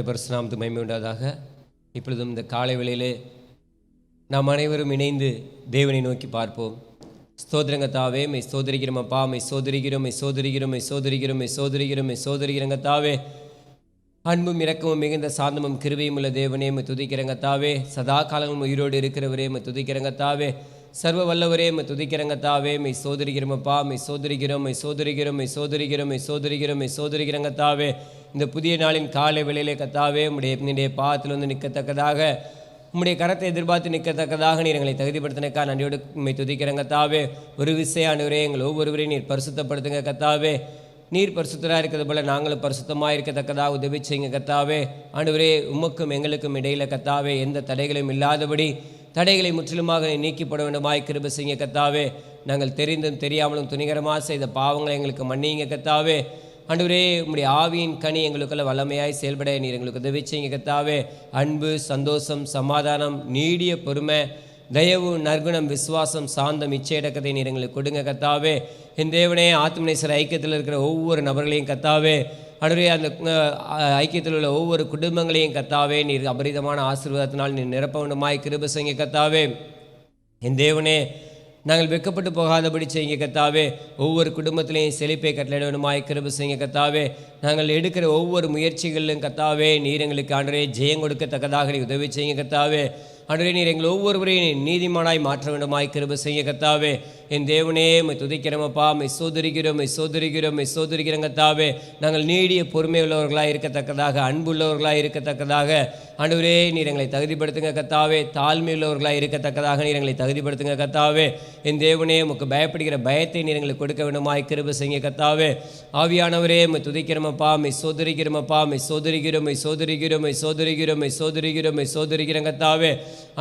பரிசுத்த நாமத்துக்கு மகிமை உண்டாதாக. இப்பொழுதும் இந்த காலை வேளையிலே நாம் அனைவரும் இணைந்து தேவனை நோக்கி பார்ப்போம். ஸ்தோத்திரங்கத்தாவே, மெய் சோதரிக்கிறோம் அப்பா, மெய் சோதரிக்கிறோம், மெய் சோதரிக்கிறோம், மெய் சோதரிக்கிறோம், மெய் சோதரிக்கிறோம், மெய் சோதரிக்கிறங்கத்தாவே. அன்பும் இரக்கமும் மிகுந்த சாந்தமும் கிருபையும் உள்ள தேவனே மெய் துதிக்கிறங்கத்தாவே. சதா காலமும் உயிரோடு இருக்கிறவரே மெய் துதிக்கிறங்கத்தாவே. சர்வ வல்லவரே மெய் துதிக்கிறங்கத்தாவே. மெய் சோதரிக்கிறோமப்பா, மெய் சோதரிக்கிறோம், மெய் சோதரிக்கிறோம், மெய் சோதரிக்கிறோம், மெய் சோதரிக்கிறோம், மெய் சோதரிக்கிறங்கத்தாவே. இந்த புதிய நாளின் காலை வேளையிலே கத்தாவே உம்முடைய பாதத்தில் வந்து நிற்கத்தக்கதாக, உம்முடைய கரத்தை எதிர்பார்த்து நிற்கத்தக்கதாக நீர் எங்களை தகுதிப்படுத்தினக்கா நன்றியோடு உண்மை துதிக்கிறங்க கத்தாவே. ஒரு விசையானவரே எங்கள் ஒவ்வொருவரையும் நீர் பரிசுத்தப்படுத்துங்க கத்தாவே. நீர் பரிசுத்தராக இருக்கிறது போல நாங்களும் பரிசுத்தமாக இருக்கத்தக்கதாக உதவி செய்யுங்க கத்தாவே. ஆண்டவரே, உமக்கும் எங்களுக்கும் இடையில கத்தாவே எந்த தடைகளும் இல்லாதபடி தடைகளை முற்றிலுமாக நீக்கிப்பட வேண்டுமாய் கிருபை செய்யுங்க கத்தாவே. நாங்கள் தெரிந்தும் தெரியாமலும் துணிகரமாக செய்த பாவங்களை எங்களுக்கு மன்னிங்க கத்தாவே. ஆண்டவரே, உம்முடைய ஆவியின் கனி எங்களுக்குள்ள வல்லமையாய் செயல்பட நீர் எங்களுக்கு உதவி செய்யுங்க கத்தாவே. அன்பு, சந்தோஷம், சமாதானம், நீடிய பொறுமை, தயவு, நற்குணம், விசுவாசம், சாந்தம், இச்சையடக்கத்தை நீர் எங்களுக்கு கொடுங்க கத்தாவே. என் தேவனே, ஆத்மநேசர் ஐக்கியத்தில் இருக்கிற ஒவ்வொரு நபர்களையும் கத்தாவே, ஆண்டவரே, அந்த ஐக்கியத்தில் உள்ள ஒவ்வொரு குடும்பங்களையும் கத்தாவே நீர் அபரிதமான ஆசீர்வாதத்தினால் நீர் நிரப்ப வேண்டுமாய் கிருபை செய்யுங்க கத்தாவே. என் தேவனே, நாங்கள் வெட்கப்பட்டு போகாதபடி செய்யுங்க கத்தாவே. ஒவ்வொரு குடும்பத்திலையும் செழிப்பை கட்டளையிட வேண்டுமாய் கிருபை செய்யுங்க கத்தாவே. நாங்கள் எடுக்கிற ஒவ்வொரு முயற்சிகளிலும் கத்தாவே நீர் எங்களுக்கு ஆண்டவரே ஜெயம் கொடுக்கத்தக்கதாக நீ உதவி செய்யுங்க கத்தாவே. ஆண்டவரே, நீர் எங்கள் ஒவ்வொருவரையும் நீதிமானாய் மாற்ற வேண்டுமாய் கிருபை செய்யுங்க கத்தாவே. என் தேவனே, மெய் துதிக்கிறோமப்பா, மெய் சோதரிக்கிறோம், மெய் சோதரிக்கிறோம், மெய் சோதரிக்கிறோம் கத்தாவே. நாங்கள் நீடிய பொறுமை உள்ளவர்களாக இருக்கத்தக்கதாக, அன்பு உள்ளவர்களாக இருக்கத்தக்கதாக ஆண்டவரே நீர் எங்களை தகுதிப்படுத்துங்க கத்தாவே. தாழ்மை உள்ளவர்களாக இருக்கத்தக்கதாக நீர் எங்களை தகுதிப்படுத்துங்க கத்தாவே. என் தேவனே, உமக்கு பயப்படுகிற பயத்தை நீர் எங்களுக்கு கொடுக்க வேண்டுமாய் கிருபை செய்யுங்க கத்தாவே. ஆவியானவரே, மெய் துதிக்கிறோமப்பா, மெய் சோதரிக்கிறோமப்பா, மெய் சோதரிக்கிறோம், மெய் சோதரிக்கிறோம், மெய் சோதரிக்கிறோம், மெய் சோதரிக்கிறோம், மெய் சோதரிக்கிறோம் கத்தாவே.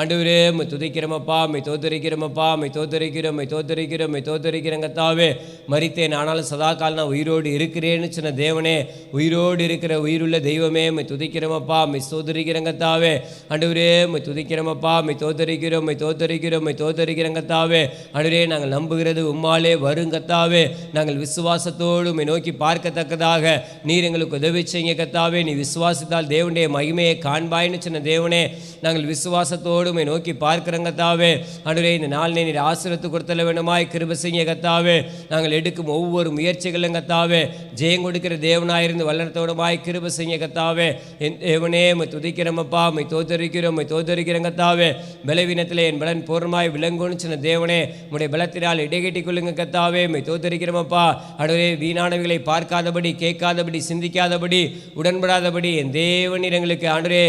ஆண்டவரே, மெய் துதிக்கிறோமப்பா, மெய் தோத்தரிக்கிறோமப்பா, மெய் தோத்தரிக்கிறோம், மெய் தோத்தரிக்கிறோம், மெய் தோத்தரிக்கிறோம் கத்தாவே. மரித்தேன் ஆனாலும் சதா காலம் நான் உயிரோடு இருக்கிறேன்னு சொன்ன தேவனே, உயிரோடு இருக்கிற உயிருள்ள தெய்வமே, மெய் துதிக்கிறோமப்பா, மெய் சோதரிக்கிறோம் கத்தாவே. ஆண்டவரே, மெய் துதிக்கிறோமப்பா, மெய் தோத்தரிக்கிறோம், மெய் தோத்தரிக்கிறோம், மெய் தோத்தரிக்கிறோம் கத்தாவே. ஆண்டவரே, நாங்கள் நம்புகிறது உம்மாலே வரும் கத்தாவே. நாங்கள் விசுவாசத்தோடு உம்மை நோக்கி பார்க்கத்தக்கதாக நீர் எங்களுக்கு உதவி செய்யுங்க கத்தாவே. நீ விசுவாசித்தால் தேவனுடைய மகிமையை காண்பாய்னு சொன்ன தேவனே, நாங்கள் விசுவாசத்தோடு உம்மை நோக்கி பார்க்கிறோங்க கத்தாவே. ஆண்டவரே, இந்த நாளிலே நீர் ஆசீர்வாதத்தை கொடுத்தல வேண்டுமாய் கிருபை செய்யுங்க கத்தாவே. நாங்கள் எடுக்கும் ஒவ்வொரு முயற்சிகளும் கத்தாவே ஜெயம் கொடுக்கிற தேவனாயிருந்து வல்லனத்தோடுமாய் கிருபை செய்யுங்க கத்தாவே. என் தேவனே, மெய் துதிக்கிறோமப்பா, மெய் தோத்தரிக்கிறோம், மெய் தோத்தரிக்கிறோம் கத்தாவே. பலவீனத்திலே என் பலன் பூர்ணமாய் விளங்குன்னு சொன்ன தேவனே, உம்முடைய பலத்தினால் இடைகட்டிக் கொள்ளுங்க கத்தாவே. மெய் தோத்தரிக்கிறோமப்பா. ஆண்டவரே, வீணானவைகளை பார்க்காதபடி, கேட்காதபடி, சிந்திக்காதபடி, உடன்படாதபடி என் தேவனீர் எங்களுக்கு ஆண்டவரே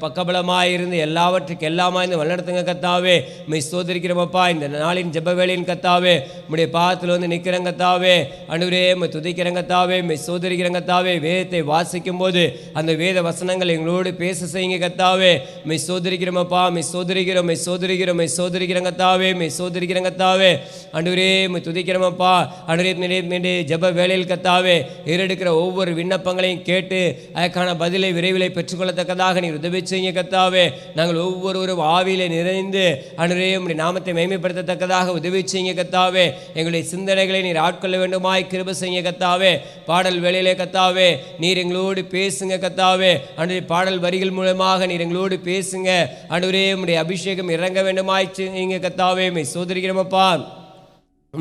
பக்கபலமாய் இருந்து எல்லாவற்றுக்கு எல்லாமாய் இருந்து வழிநடத்துங்க கத்தாவே. மெய் சோதரிக்கிறோமப்பா. இந்த நாளின் ஜெப வேளையின் கத்தாவே உம்முடைய பாதத்தில் வந்து நிற்கிறங்க கத்தாவே. ஆண்டவரே, மெய் துதிக்கிறங்க கத்தாவே, மெய் சோதரிக்கிறங்க கத்தாவே. வேதத்தை வாசிக்கும் போது அந்த வேத வசனங்கள் எங்களோடு பேச செய்யுங்க கத்தாவே. மெய் சோதரிக்கிறோமப்பா, மெய் சோதரிக்கிறோம், மெய் சோதரிக்கிறோம், மெய் சோதரிக்கிறங்க கத்தாவே, மெய் சோதரிக்கிறங்க கத்தாவே. ஆண்டவரே, மெய் துதிக்கிறோமப்பா. ஆண்டவரே, ஜெப வேளையில் கத்தாவே ஏறெடுக்கிற ஒவ்வொரு விண்ணப்பங்களையும் கேட்டு அதற்கான பதிலை விரைவில் பெற்றுக்கொள்ளத்தக்கதாக நீர் உதவி செய்யுங்க கத்தாவே. நாங்கள் ஒவ்வொருவரும் ஆவியிலே நிறைந்து ஆண்டவரே உம்முடைய நாமத்தை மகிமைப்படுத்தத்தக்கதாக உதவி செய்யுங்க கத்தாவே. எங்களுடைய சிந்தனைகளை நீர் ஆட்கொள்ள வேண்டுமாய் கிருபை செய்யுங்க கத்தாவே. பாடல் வேளையிலே கத்தாவே நீர் எங்களோடு பேசுங்க கத்தாவே. ஆண்டவரே, பாடல் வரிகள் மூலமாக நீர் எங்களோடு பேசுங்க ஆண்டவரே. உம்முடைய அபிஷேகம் இறங்க வேண்டுமாய் செய்யுங்க கத்தாவே. மெய் சோதரிக்கிறோமப்பா,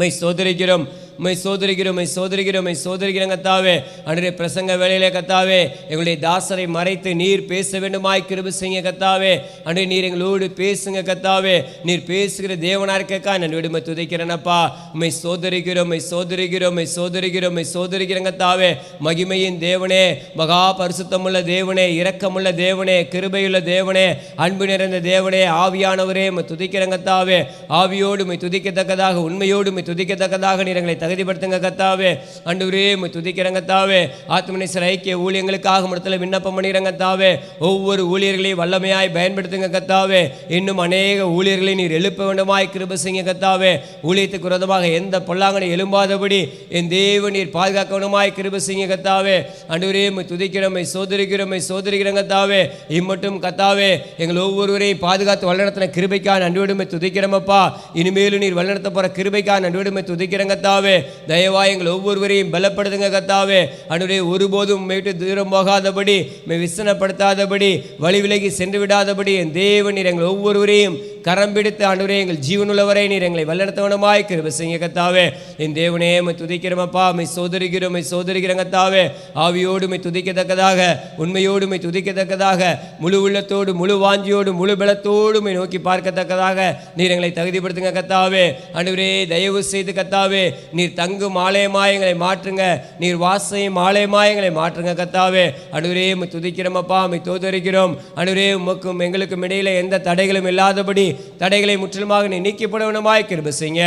மெய் சோதரிக்கிறோம், மெய் சோதரிக்கிறோம், மெய் சோதரிக்கிறோம், மெய் சோதரிக்கிறோம் கத்தாவே. ஆண்டவரே, பிரசங்க வேளையிலே கத்தாவே எங்களுடைய தாசரை மறைத்து நீர் பேச வேண்டுமாய் கிருபை செய்யுங்க கத்தாவே. ஆண்டவரே, நீர் எங்களோடு பேசுங்க கத்தாவே. நீர் பேசுகிற தேவனா இருக்கக்கா நான் விடுமை துதிக்கிறேனப்பா. மெய் சோதரிக்கிறோம், மெய் சோதரிக்கிறோம், மெய் சோதரிக்கிறோம், மெய் சோதரிக்கிறோம் கத்தாவே. மகிமையின் தேவனே, மகா பரிசுத்தமுள்ள தேவனே, இரக்கமுள்ள தேவனே, கிருபையுள்ள தேவனே, அன்பு நிறைந்த தேவனே, ஆவியானவரே மெய் துதிக்கிறோம் கத்தாவே. ஆவியோடு மெய் துதிக்கத்தக்கதாக, உண்மையோடு மெய் துதிக்கத்தக்கதாக நீர் எங்களை தகுதிப்படுத்துங்க கத்தாவே. ஆண்டவரே, உம்மை துதிக்கிறோம் கத்தாவே. ஆத்மநேசர் ஐக்கிய ஊழியங்களுக்காக இடத்துல விண்ணப்பம் பண்ணிக்கிறோம் கத்தாவே. ஒவ்வொரு ஊழியர்களையும் வல்லமையாய் பயன்படுத்துங்க கத்தாவே. இன்னும் அநேக ஊழியர்களை நீர் எழுப்ப வேண்டுமாய் கிருபை செய்யுங்க கத்தாவே. ஊழியத்துக்கு விரோதமாக எந்த பொல்லாங்கனை எழும்பாதபடி என் தேவன் நீர் பாதுகாக்க வேண்டுமாய் கிருபை செய்யுங்க கத்தாவே. ஆண்டவரே, உம்மை துதிக்கிறோம், உம்மை சோதரிக்கிறோம், உம்மை சோதரிக்கிறோம் கத்தாவே. இம்மட்டும் கத்தாவே எங்கள் ஒவ்வொருவரையும் பாதுகாத்து வழிநடத்தின கிருபைக்காக நன்றியோடு உம்மை துதிக்கிறோமப்பா. இனிமேலும் நீர் வழிநடத்த போற கிருபைக்காக நன்றியோடு உம்மை துதிக்கிறோம் கத்தாவே. கத்தாவே. தயவாய் எங்கள் ஒவ்வொருவரையும் பலப்படுத்துங்க கத்தாவே. ஆண்டவரே, ஒருபோதும் உம்மை தூரம் போகாதபடி, உம்மை விசனப்படுத்தாதபடி, வழி விலகி சென்று விடாதபடி என் தேவன் நீர் எங்கள் ஒவ்வொருவரையும் கரம் பிடித்து ஆண்டவரே எங்கள் ஜீவனுள்ளவரை நீர் எங்களை வல்லடத்தவனமாய் கிருபை செய்யுங்க கத்தாவே. என் தேவனே, உம்மை துதிக்கிறோமப்பா, உம்மை சோதரிக்கிறோம் கத்தாவே. ஆவியோடு உம்மை துதிக்கத்தக்கதாக, உண்மையோடு உம்மை துதிக்கத்தக்கதாக, முழு உள்ளத்தோடு, முழு வாஞ்சியோடு, முழு பலத்தோடு உம்மை நோக்கி பார்க்கத்தக்கதாக நீர் எங்களை தகுதிப்படுத்துங்க கத்தாவே. ஆண்டவரே, தயவு செய்து கத்தாவே, நீர் தங்கும் ஆலயமாய் எங்களை மாற்றுங்க, நீர் வாசையும் ஆலயமாய் எங்களை மாற்றுங்க கத்தாவே. ஆண்டவரே, உம்மை துதிக்கிறோமப்பா, உம்மை தோதரிக்கிறோம். ஆண்டவரே, உமக்கும் எங்களுக்கும் இடையில எந்த தடைகளும் இல்லாதபடி தடைகளை முற்றிலுமாக நீ நீக்கிப்படவனமாய் கிருபை செய்யுங்க.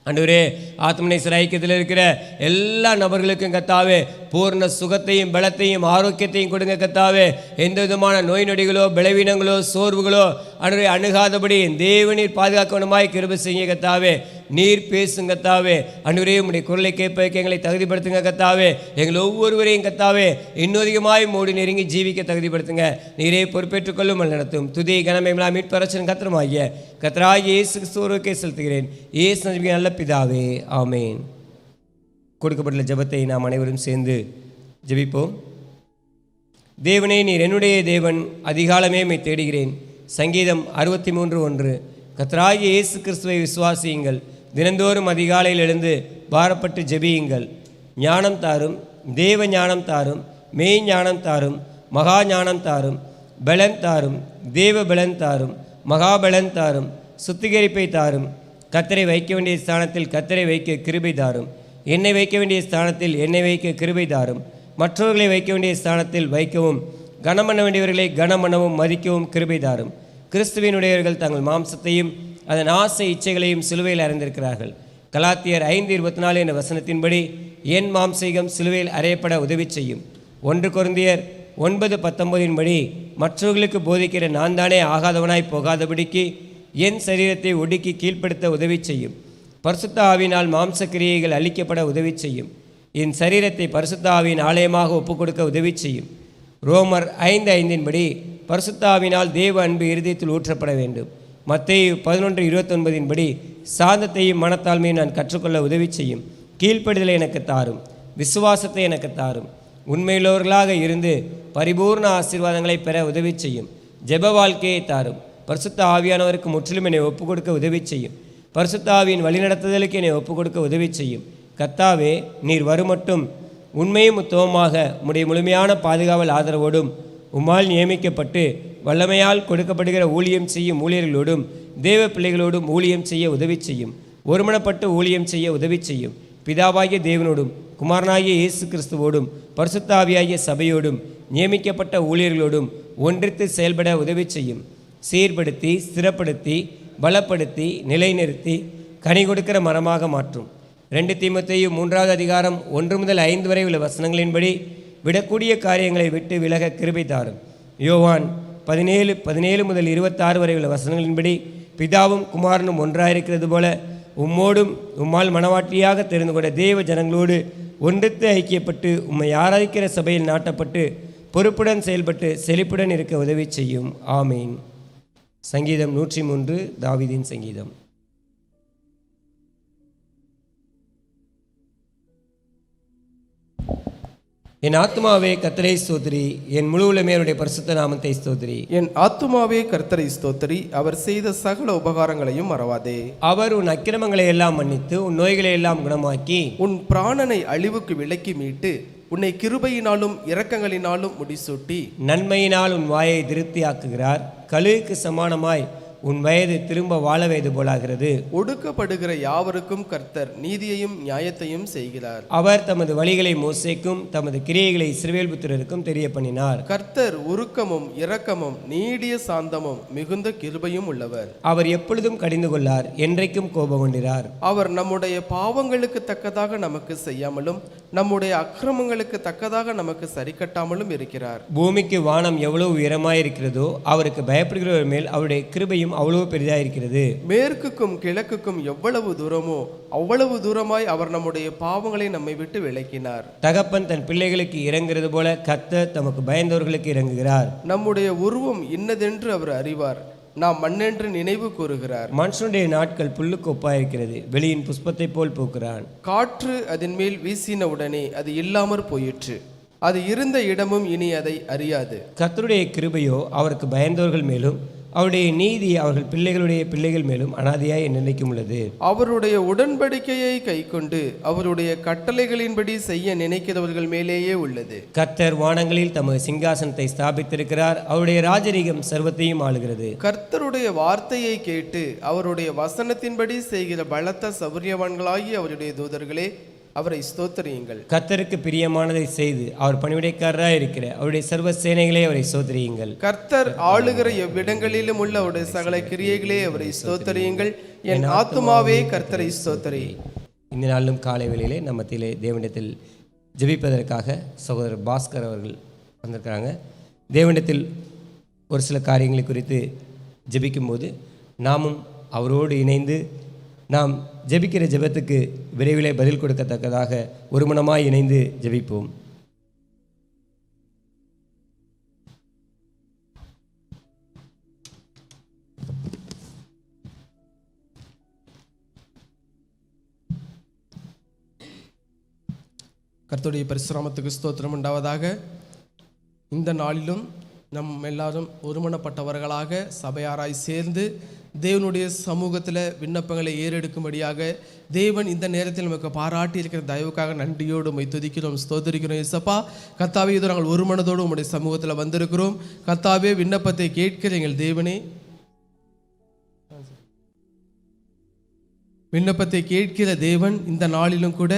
ஆண்டவரே, ஆத்மநேசர் ஐக்கியத்தில் இருக்கிற எல்லா நபர்களுக்கும் கத்தாவே பூர்ண சுகத்தையும் பலத்தையும் ஆரோக்கியத்தையும் கொடுங்க கத்தாவே. எந்த விதமான நோய் நொடிகளோ பலவீனங்களோ சோர்வுகளோ ஆண்டவரே அணுகாதபடி என் தேவனீர் பாதுகாக்கணுமாய் கிருபை செய்யுங்க கத்தாவே. நீர் பேசுங்க கத்தாவே. ஆண்டவரே, உம்முடைய குரலை கேட்பதற்கு எங்களை தகுதிப்படுத்துங்க கத்தாவே. எங்கள் ஒவ்வொருவரையும் கத்தாவே இன்னும் அதிகமாய் மூடி நெருங்கி ஜீவிக்க தகுதிப்படுத்துங்க. நீரே பொறுப்பேற்றுக் கொள்ளும் நடத்தும். துதி கனமையெல்லாம் மீட்பரசன் கத்திரமாகிய கத்தராகிய இயேசு கிறிஸ்துவுக்கே செலுத்துகிறேன். இயேசு நல்ல பிதாவே, ஆமேன். கொடுக்கப்பட்டுள்ள ஜெபத்தை நாம் அனைவரும் சேர்ந்து ஜெபிப்போம். தேவனே, நீர் என்னுடைய தேவன், அதிகாலமே மை தேடுகிறேன். சங்கீதம் 63:1. கர்த்தராகிய இயேசு கிறிஸ்துவை விசுவாசியுங்கள், தினந்தோறும் அதிகாலையில் எழுந்து பாரப்பட்டு ஜெபியுங்கள். ஞானம் தாரும், தேவ ஞானம் தாரும், மெய் ஞானம் தாரும், மகா ஞானம் தாரும், பலன் தாரும், தேவ பலன் தாரும், மகாபலன் தாரும், சுத்திகரிப்பை தாரும். கர்த்தரை வைக்க வேண்டிய ஸ்தானத்தில் கர்த்தரை வைக்க கிருபை தாரும். என்னை வைக்க வேண்டிய ஸ்தானத்தில் என்னை வைக்க கிருபை தாரும். மற்றவர்களை வைக்க வேண்டிய ஸ்தானத்தில் வைக்கவும், கனம் பண்ண வேண்டியவர்களை கனம் பண்ணவும் மதிக்கவும் கிருபை தாரும். கிறிஸ்துவினுடையவர்கள் தங்கள் மாம்சத்தையும் அதன் ஆசை இச்சைகளையும் சிலுவையில் அறைந்திருக்கிறார்கள். கலாத்தியர் 5:24 என்ற வசனத்தின்படி என் மாம்சீகம் சிலுவையில் அறையப்பட உதவி செய்யும். 1 கொரிந்தியர் 9:19 படி மற்றவர்களுக்கு போதிக்கிற நான் தானே ஆகாதவனாய் போகாதபடிக்கு என் சரீரத்தை ஒடுக்கி கீழ்ப்படுத்த உதவி செய்யும். பரிசுத்த ஆவியினால் மாம்ச கிரியைகள் அழிக்கப்பட உதவி செய்யும். என் சரீரத்தை பரிசுத்த ஆவியின் ஆலயமாக ஒப்புக்கொடுக்க உதவி செய்யும். ரோமர் 5:5 படி பரிசுத்த ஆவியினால் தேவ அன்பு இருதயத்தில் ஊற்றப்பட வேண்டும். மத்தேயு 11:29 படி சாந்தத்தையும் மனத்தாழ்மையும் நான் கற்றுக்கொள்ள உதவி செய்யும். கீழ்ப்படிதலை எனக்கு தாரும், விசுவாசத்தை எனக்கு தாரும். உண்மையுள்ளவர்களாக இருந்து பரிபூர்ண ஆசீர்வாதங்களை பெற உதவி செய்யும். ஜெப வாழ்க்கையை தாரும். பரிசுத்த ஆவியானவருக்கு முற்றிலும் என்னை ஒப்புக் கொடுக்க உதவி செய்யும். பரிசுத்த ஆவியின் வழிநடத்துதலுக்கு என்னை ஒப்புக் கொடுக்க உதவி செய்யும். கர்த்தாவே, நீர் வருமட்டும் உண்மையும் உத்தமமாக உம்முடைய முழுமையான பாதுகாவல் ஆதரவோடும் உம்மால் நியமிக்கப்பட்டு வல்லமையால் கொடுக்கப்படுகிற ஊழியம் செய்யும் ஊழியர்களோடும் தேவ பிள்ளைகளோடும் ஊழியம் செய்ய உதவி செய்யும். ஒருமனப்பட்டு ஊழியம் செய்ய உதவி செய்யும். பிதாவாகிய தேவனோடும் குமாரனாகிய இயேசு கிறிஸ்துவோடும் பரிசுத்த ஆவியாகிய சபையோடும் நியமிக்கப்பட்ட ஊழியர்களோடும் ஒன்றித்து செயல்பட உதவி செய்யும். சீர்படுத்தி, ஸ்திரப்படுத்தி, பலப்படுத்தி, நிலைநிறுத்தி கனி கொடுக்கிற மரமாக மாற்றும். 2 தீமோத்தேயு 3:1 முதல் 5 வரை உள்ள வசனங்களின்படி விடக்கூடிய காரியங்களை விட்டு விலக கிருபை தாரும். யோவான் 17 முதல் 26 வரை உள்ள வசனங்களின்படி பிதாவும் குமாரனும் ஒன்றாயிருக்கிறது போல உம்மோடும் உம்மால் மனவாட்டியாக தெரிந்து கொண்ட தேவ ஜனங்களோடு ஒன்றித்து ஐக்கியப்பட்டு உம்மை ஆராதிக்கிற சபையில் நாட்டப்பட்டு பொறுப்புடன் செயல்பட்டு செழிப்புடன் இருக்க உதவி செய்யும். ஆமீன். சங்கீதம் 103, தாவீதின் சங்கீதம். என் ஆத்துமாவே கர்த்தரை ஸ்தோத்திரி, என் முழு உள்ளமையுடைய பரிசுத்த நாமத்தை ஸ்தோத்திரி. என் ஆத்துமாவே கர்த்தரை ஸ்தோத்திரி, அவர் செய்த சகல உபகாரங்களையும் மறவாதே. அவர் உன் அக்கிரமங்களை எல்லாம் மன்னித்து உன் நோய்களை எல்லாம் குணமாக்கி உன் பிராணனை அழிவுக்கு விலக்கி மீட்டு உன்னை கிருபையினாலும் இரக்கங்களினாலும் முடிசூட்டி நன்மையினால் உன் வாயை திருப்தியாக்குகிறார். கழுகுக்கு சமானமாய் உன் வயது திரும்ப வாழ வயது போலாகிறது. ஒடுக்கப்படுகிற யாவருக்கும் கர்த்தர் நீதியையும் நியாயத்தையும் செய்கிறார். அவர் தமது வழிகளை மோசேக்கும் தமது கிரியைகளை இஸ்ரவேல் புத்திரருக்கும் தெரிய பண்ணினார். கர்த்தர் உருக்கமும் இரக்கமும் நீடிய சாந்தமும் மிகுந்த கிருபையும் உள்ளவர். அவர் எப்பொழுதும் கடிந்து கொள்ளார், என்றைக்கும் கோபம் கொண்டிரார். அவர் நம்முடைய பாவங்களுக்கு தக்கதாக நமக்கு செய்யாமலும் நம்முடைய அக்கிரமங்களுக்கு தக்கதாக நமக்கு சரி கட்டாமலும் இருக்கிறார். பூமிக்கு வானம் எவ்வளவு உயரமாயிருக்கிறதோ அவருக்கு பயப்படுகிறவர் மேல் அவருடைய கிருபையும் அவ்வளவு பெரிதாயிருக்கிறது. மேற்குக்கும் கிழக்குக்கும் எவ்வளவு தூரமோ அவ்வளவு தூரமாய் அவர் நம்முடைய பாவங்களை நம்மை விட்டு விலக்கினார். தகப்பன் தன் பிள்ளைகளுக்கு இறங்குகிறது போல கர்த்தர் தமக்கு பயந்தவர்களுக்கு இறங்குகிறார். நம்முடைய உருவம் இன்னதென்று அவர் அறிவார். நாம் மண்ணென்று நினைவு கூறுகிறார். மனுஷனுடைய நாட்கள் புல்லுக்கு ஒப்பாயிருக்கிறது, வெளியின் புஷ்பத்தை போல் பூக்கிறான். காற்று அதன் மேல் வீசின உடனே அது இல்லாமற் போயிற்று, அது இருந்த இடமும் இனி அதை அறியாது. கர்த்தருடைய கிருபையோ அவருக்கு பயந்தவர்கள் மேலும் அவருடைய நீதி அவர்கள் பிள்ளைகளுடைய பிள்ளைகள் மேலும் அனாதையாய் நினைக்கும் உள்ளது. அவருடைய உடன்படிக்கையை கைக்கொண்டு அவருடைய கட்டளைகளின்படி செய்ய நினைக்கிறவர்கள் மேலேயே உள்ளது. கர்த்தர் வானங்களில் தமது சிங்காசனத்தை ஸ்தாபித்திருக்கிறார், அவருடைய ராஜரீகம் சர்வத்தையும் ஆளுகிறது. கர்த்தருடைய வார்த்தையை கேட்டு அவருடைய வசனத்தின்படி செய்கிற பலத்த சௌரியவான்களாகி அவருடைய தூதர்களே, அவரை ஸ்தோத்திரியுங்கள். கர்த்தருக்கு பிரியமானதை செய்து அவர் பணிவிடைக்காரராய் இருக்கிற அவருடைய சர்வ சேனைகளே அவரை ஸ்தோத்திரியுங்கள். கர்த்தர் ஆளுகிற எவ்விடங்களிலும் உள்ள அவருடைய சகல கிரியைகளே அவரை ஸ்தோத்திரியுங்கள். என் ஆத்துமாவே கர்த்தரை ஸ்தோத்திரி. இந்த நாளிலும் காலை வேளையிலே நம்ம மத்தியிலே தேவனிடத்தில் ஜெபிப்பதற்காக சகோதரர் பாஸ்கர் அவர்கள் வந்திருக்கிறாங்க. தேவனிடத்தில் ஒரு சில காரியங்களை குறித்து ஜெபிக்கும்போது நாமும் அவரோடு இணைந்து நாம் ஜெபிக்கிற ஜெபத்துக்கு விரைவிலே பதில் கொடுக்கத்தக்கதாக ஒருமனமாய் இணைந்து ஜெபிப்போம். கர்த்தருடைய பரிசுராமத்துக்கு ஸ்தோத்திரம் உண்டாவதாக. இந்த நாளிலும் நம் எல்லாரும் ஒருமனப்பட்டவர்களாக சபையாராய் சேர்ந்து தேவனுடைய சமூகத்தில் விண்ணப்பங்களை ஏறெடுக்கும்படியாக தேவன் இந்த நேரத்தில் நமக்கு பாராட்டி இருக்கிற தயவுக்காக நன்றியோடு உம்மை துதிக்கிறோம், ஸ்தோத்திரிக்கிறோம். இயேசப்பா, கர்த்தாவே, இதோ நாங்கள் ஒரு மனதோடு உம்முடைய சமூகத்தில் வந்திருக்கிறோம். கர்த்தாவே, விண்ணப்பத்தை கேட்கிற எங்கள் தேவனே, விண்ணப்பத்தை கேட்கிற தேவன் இந்த நாளிலும் கூட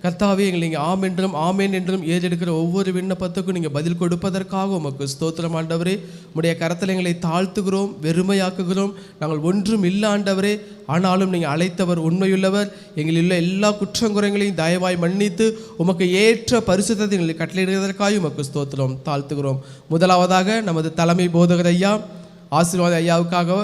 கர்த்தாவே, எங்களை நீங்கள் ஆம் என்றும் ஆமேன் என்றும் ஏறெடுக்கிற ஒவ்வொரு விண்ணப்பத்துக்கும் நீங்கள் பதில் கொடுப்பதற்காக உமக்கு ஸ்தோத்திரம் ஆண்டவரே. உம்முடைய கரத்தில் எங்களை தாழ்த்துகிறோம், வெறுமையாக்குகிறோம். நாங்கள் ஒன்றும் இல்லை ஆண்டவரே, ஆனாலும் நீங்கள் அழைத்தவர் உண்மையுள்ளவர். எங்களில் உள்ள எல்லா குற்றங்குறைகளையும் தயவாய் மன்னித்து உமக்கு ஏற்ற பரிசுத்தத்தை எங்களை கட்டளையிடுவதற்காக உமக்கு ஸ்தோத்திரம் தாழ்த்துகிறோம். முதலாவதாக நமது தலைமை போதகர் ஐயா ஆசீர்வாத ஐயாவுக்காக,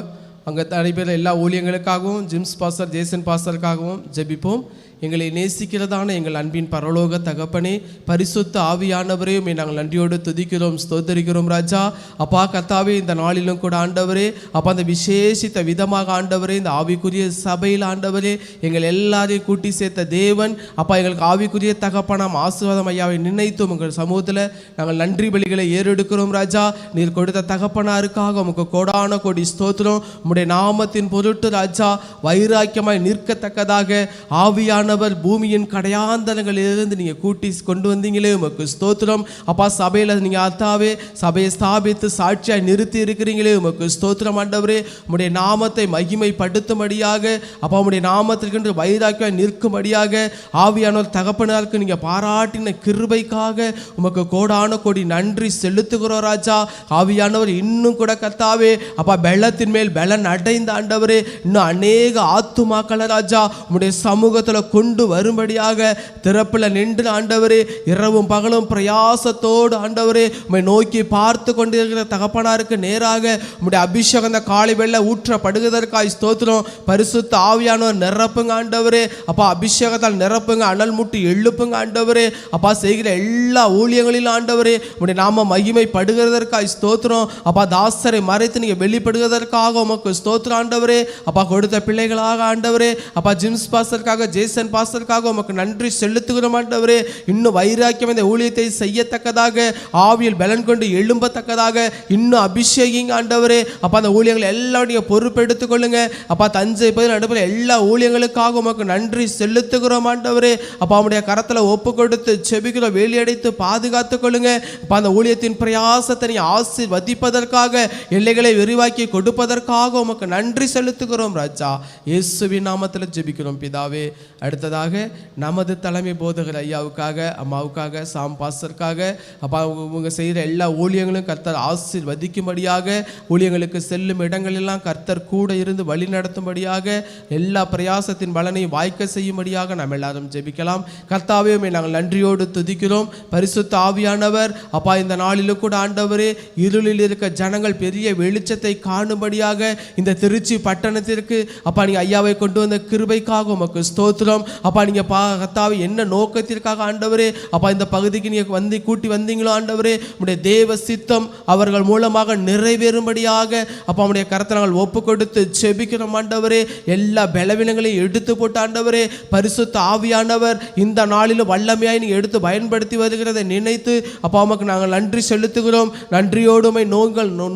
அங்கே நடைபெற எல்லா ஊழியங்களுக்காகவும், ஜிம்ஸ் பாஸ்டர் ஜேசன் பாஸ்டருக்காகவும் ஜெபிப்போம். எங்களை நேசிக்கிறதான எங்கள் அன்பின் பரலோக தகப்பனே, பரிசுத்த ஆவியானவரையும் நாங்கள் நன்றியோடு துதிக்கிறோம், ஸ்தோத்தரிக்கிறோம் ராஜா. அப்பா கர்த்தாவே, இந்த நாளிலும் கூட ஆண்டவரே, அப்பா அந்த விசேஷித்த விதமாக ஆண்டவரே, இந்த ஆவிக்குரிய சபையில் ஆண்டவரே எங்கள் எல்லாரையும் கூட்டி சேர்த்த தேவன், அப்பா எங்களுக்கு ஆவிக்குரிய தகப்பனாம் ஆசீர்வாதம் ஐயாவை நினைத்தும் உங்கள் சமூகத்தில் நாங்கள் நன்றி பலிகளை ஏறெடுக்கிறோம் ராஜா. நீர் கொடுத்த தகப்பனாருக்காக உமக்கு கோடான கோடி ஸ்தோத்திரம். உம்முடைய நாமத்தின் பொருட்டு ராஜா வைராக்கியமாய் நிற்கத்தக்கதாக ஆவியான பூமியின் கடையாந்தரங்களிலிருந்து நீங்க கூட்டி கொண்டு வந்தீங்களே, உமக்கு ஸ்தோத்திரம். அப்பா, சபையில நீங்க ஆத்தாவே சபையை ஸ்தாபித்து சாட்சியாய் நிறுத்தி இருக்கிறீங்களே, உமக்கு ஸ்தோத்திரம் ஆண்டவரே. உம்முடைய நாமத்தை மகிமைப்படுத்தும்படியாக, அப்பா உம்முடைய நாமத்திற்கு வைராக்கியமாய் நிற்கும்படியாக ஆவியானவர் தகப்பனாருக்கு நீங்க பாராட்டின கிருபைக்காக உமக்கு கோடான கோடி நன்றி செலுத்துகிறோம் ராஜா. ஆவியானவர் இன்னும் கூட கர்த்தாவே, அப்பா பெலத்தின் மேல் பெலன் அடைந்த ஆண்டவரே, இன்னும் அநேக ஆத்துமாக்களை ராஜா உம்முடைய சமூகத்தில் கொண்டு வரும்படியாக திறப்பில் நின்று ஆண்டவரே, இரவும் பகலும் பிரயாசத்தோடு ஆண்டவரே உம்மை நோக்கி பார்த்து கொண்டிருக்கிற தகப்பனாருக்கு நேராக உம்முடைய அபிஷேகம் இந்த காலை வெள்ள ஊற்றப்படுவதற்காய் ஸ்தோத்திரம். பரிசுத்த ஆவியானவர் நிரப்புங்க ஆண்டவரே. அப்பா, அபிஷேகத்தால் நிரப்புங்க, அனல் முட்டி எழுப்புங்க ஆண்டவரே. அப்பா, செய்கிற எல்லா ஊழியங்களிலும் ஆண்டவரே உம்முடைய நாம மகிமைப்படுகிறதற்காய் ஸ்தோத்திரம். அப்பா, தாசரை மறைத்து நீங்க வெளிப்படுவதற்காக உமக்கு ஸ்தோத்திரம் ஆண்டவரே. அப்பா, கொடுத்த பிள்ளைகளாக ஆண்டவரே, அப்பா ஜிம்ஸ் பாஸ்டருக்காக, ஜேசன் பாஸ்டருக்காக உமக்கு நன்றி செலுத்துகிறோம் ஆண்டவரே. இன்னும் வைராக்கியம் இந்த ஊழியத்தை செய்யத்தக்கதாக, ஆவியில் பலன் கொண்டு எழும்பத்தக்கதாக இன்னும் அபிஷேகிங்க ஆண்டவரே. அப்பா, அந்த ஊழியங்களை எல்லாம் நீங்க பொறுப்பெடுத்துக் கொள்ளுங்க. அப்பா, தஞ்சை பகுதியில் நடுப்புற எல்லா ஊழியங்களுக்காக உமக்கு நன்றி செலுத்துகிறோம் ஆண்டவரே. அப்பா, உம்முடைய கரத்தில் ஒப்பு கொடுத்து செபிக்கிறோம், வேலியடைத்து பாதுகாத்துக் கொள்ளுங்க. அப்பா, அந்த ஊழியத்தின் பிரயாசத்தை நீ ஆசீர்வதிப்பதற்காக, எல்லைகளை விரிவாக்கி கொடுப்பதற்காக உமக்கு நன்றி செலுத்துகிறோம் ராஜா. இயேசுவின் நாமத்தில் ஜெபிக்கிறோம் பிதாவே. அடுத்ததாக நமது தலைமை போதகர் ஐயாவுக்காக, அம்மாவுக்காக, சாம் பாஸ்டருக்காக, அப்பா அவங்க செய்கிற எல்லா ஊழியங்களும் கர்த்தர் ஆசீர்வதிக்கும்படியாக, ஊழியங்களுக்கு செல்லும் இடங்களெல்லாம் கர்த்தர் கூட இருந்து வழி நடத்தும்படியாக, எல்லா பிரயாசத்தின் பலனையும் வாய்க்க செய்யும்படியாக நாம் எல்லாரும் ஜெபிக்கலாம். கர்த்தாவே, நாங்கள் நன்றியோடு துதிக்கிறோம். பரிசுத்த ஆவியானவர் அப்பா இந்த நாளிலும் கூட ஆண்டவரே, இருளில் இருக்க ஜனங்கள் பெரிய வெளிச்சத்தை காணும்படியாக இந்த திருச்சி பட்டணத்திற்கு அப்பா நீங்க ஐயாவை கொண்டு வந்த கிருபைக்காக உமக்கு ஸ்தோத்திரம். ஸ்தோத்திரம். அப்பா நீங்க கர்த்தாவே என்ன நோக்கத்திற்காக ஆண்டவரே அப்பா இந்த பகுதிக்கு நீங்க கூட்டி வந்தீங்களோ ஆண்டவரே, உடைய தேவ சித்தம் அவர்கள் மூலமாக நிறைவேறும்படியாக அப்பா உடைய கரத்தை நாங்கள் ஒப்பு கொடுத்து செபிக்கிறோம் ஆண்டவரே. எல்லா பலவீனங்களையும் எடுத்து போட்டு ஆண்டவரே, பரிசுத்த ஆவியானவர் இந்த நாளிலும் வல்லமையாய் நீங்க எடுத்து பயன்படுத்தி வருகிறதை நினைத்து அப்பா உமக்கு நாங்கள் நன்றி செலுத்துகிறோம். நன்றியோடுமை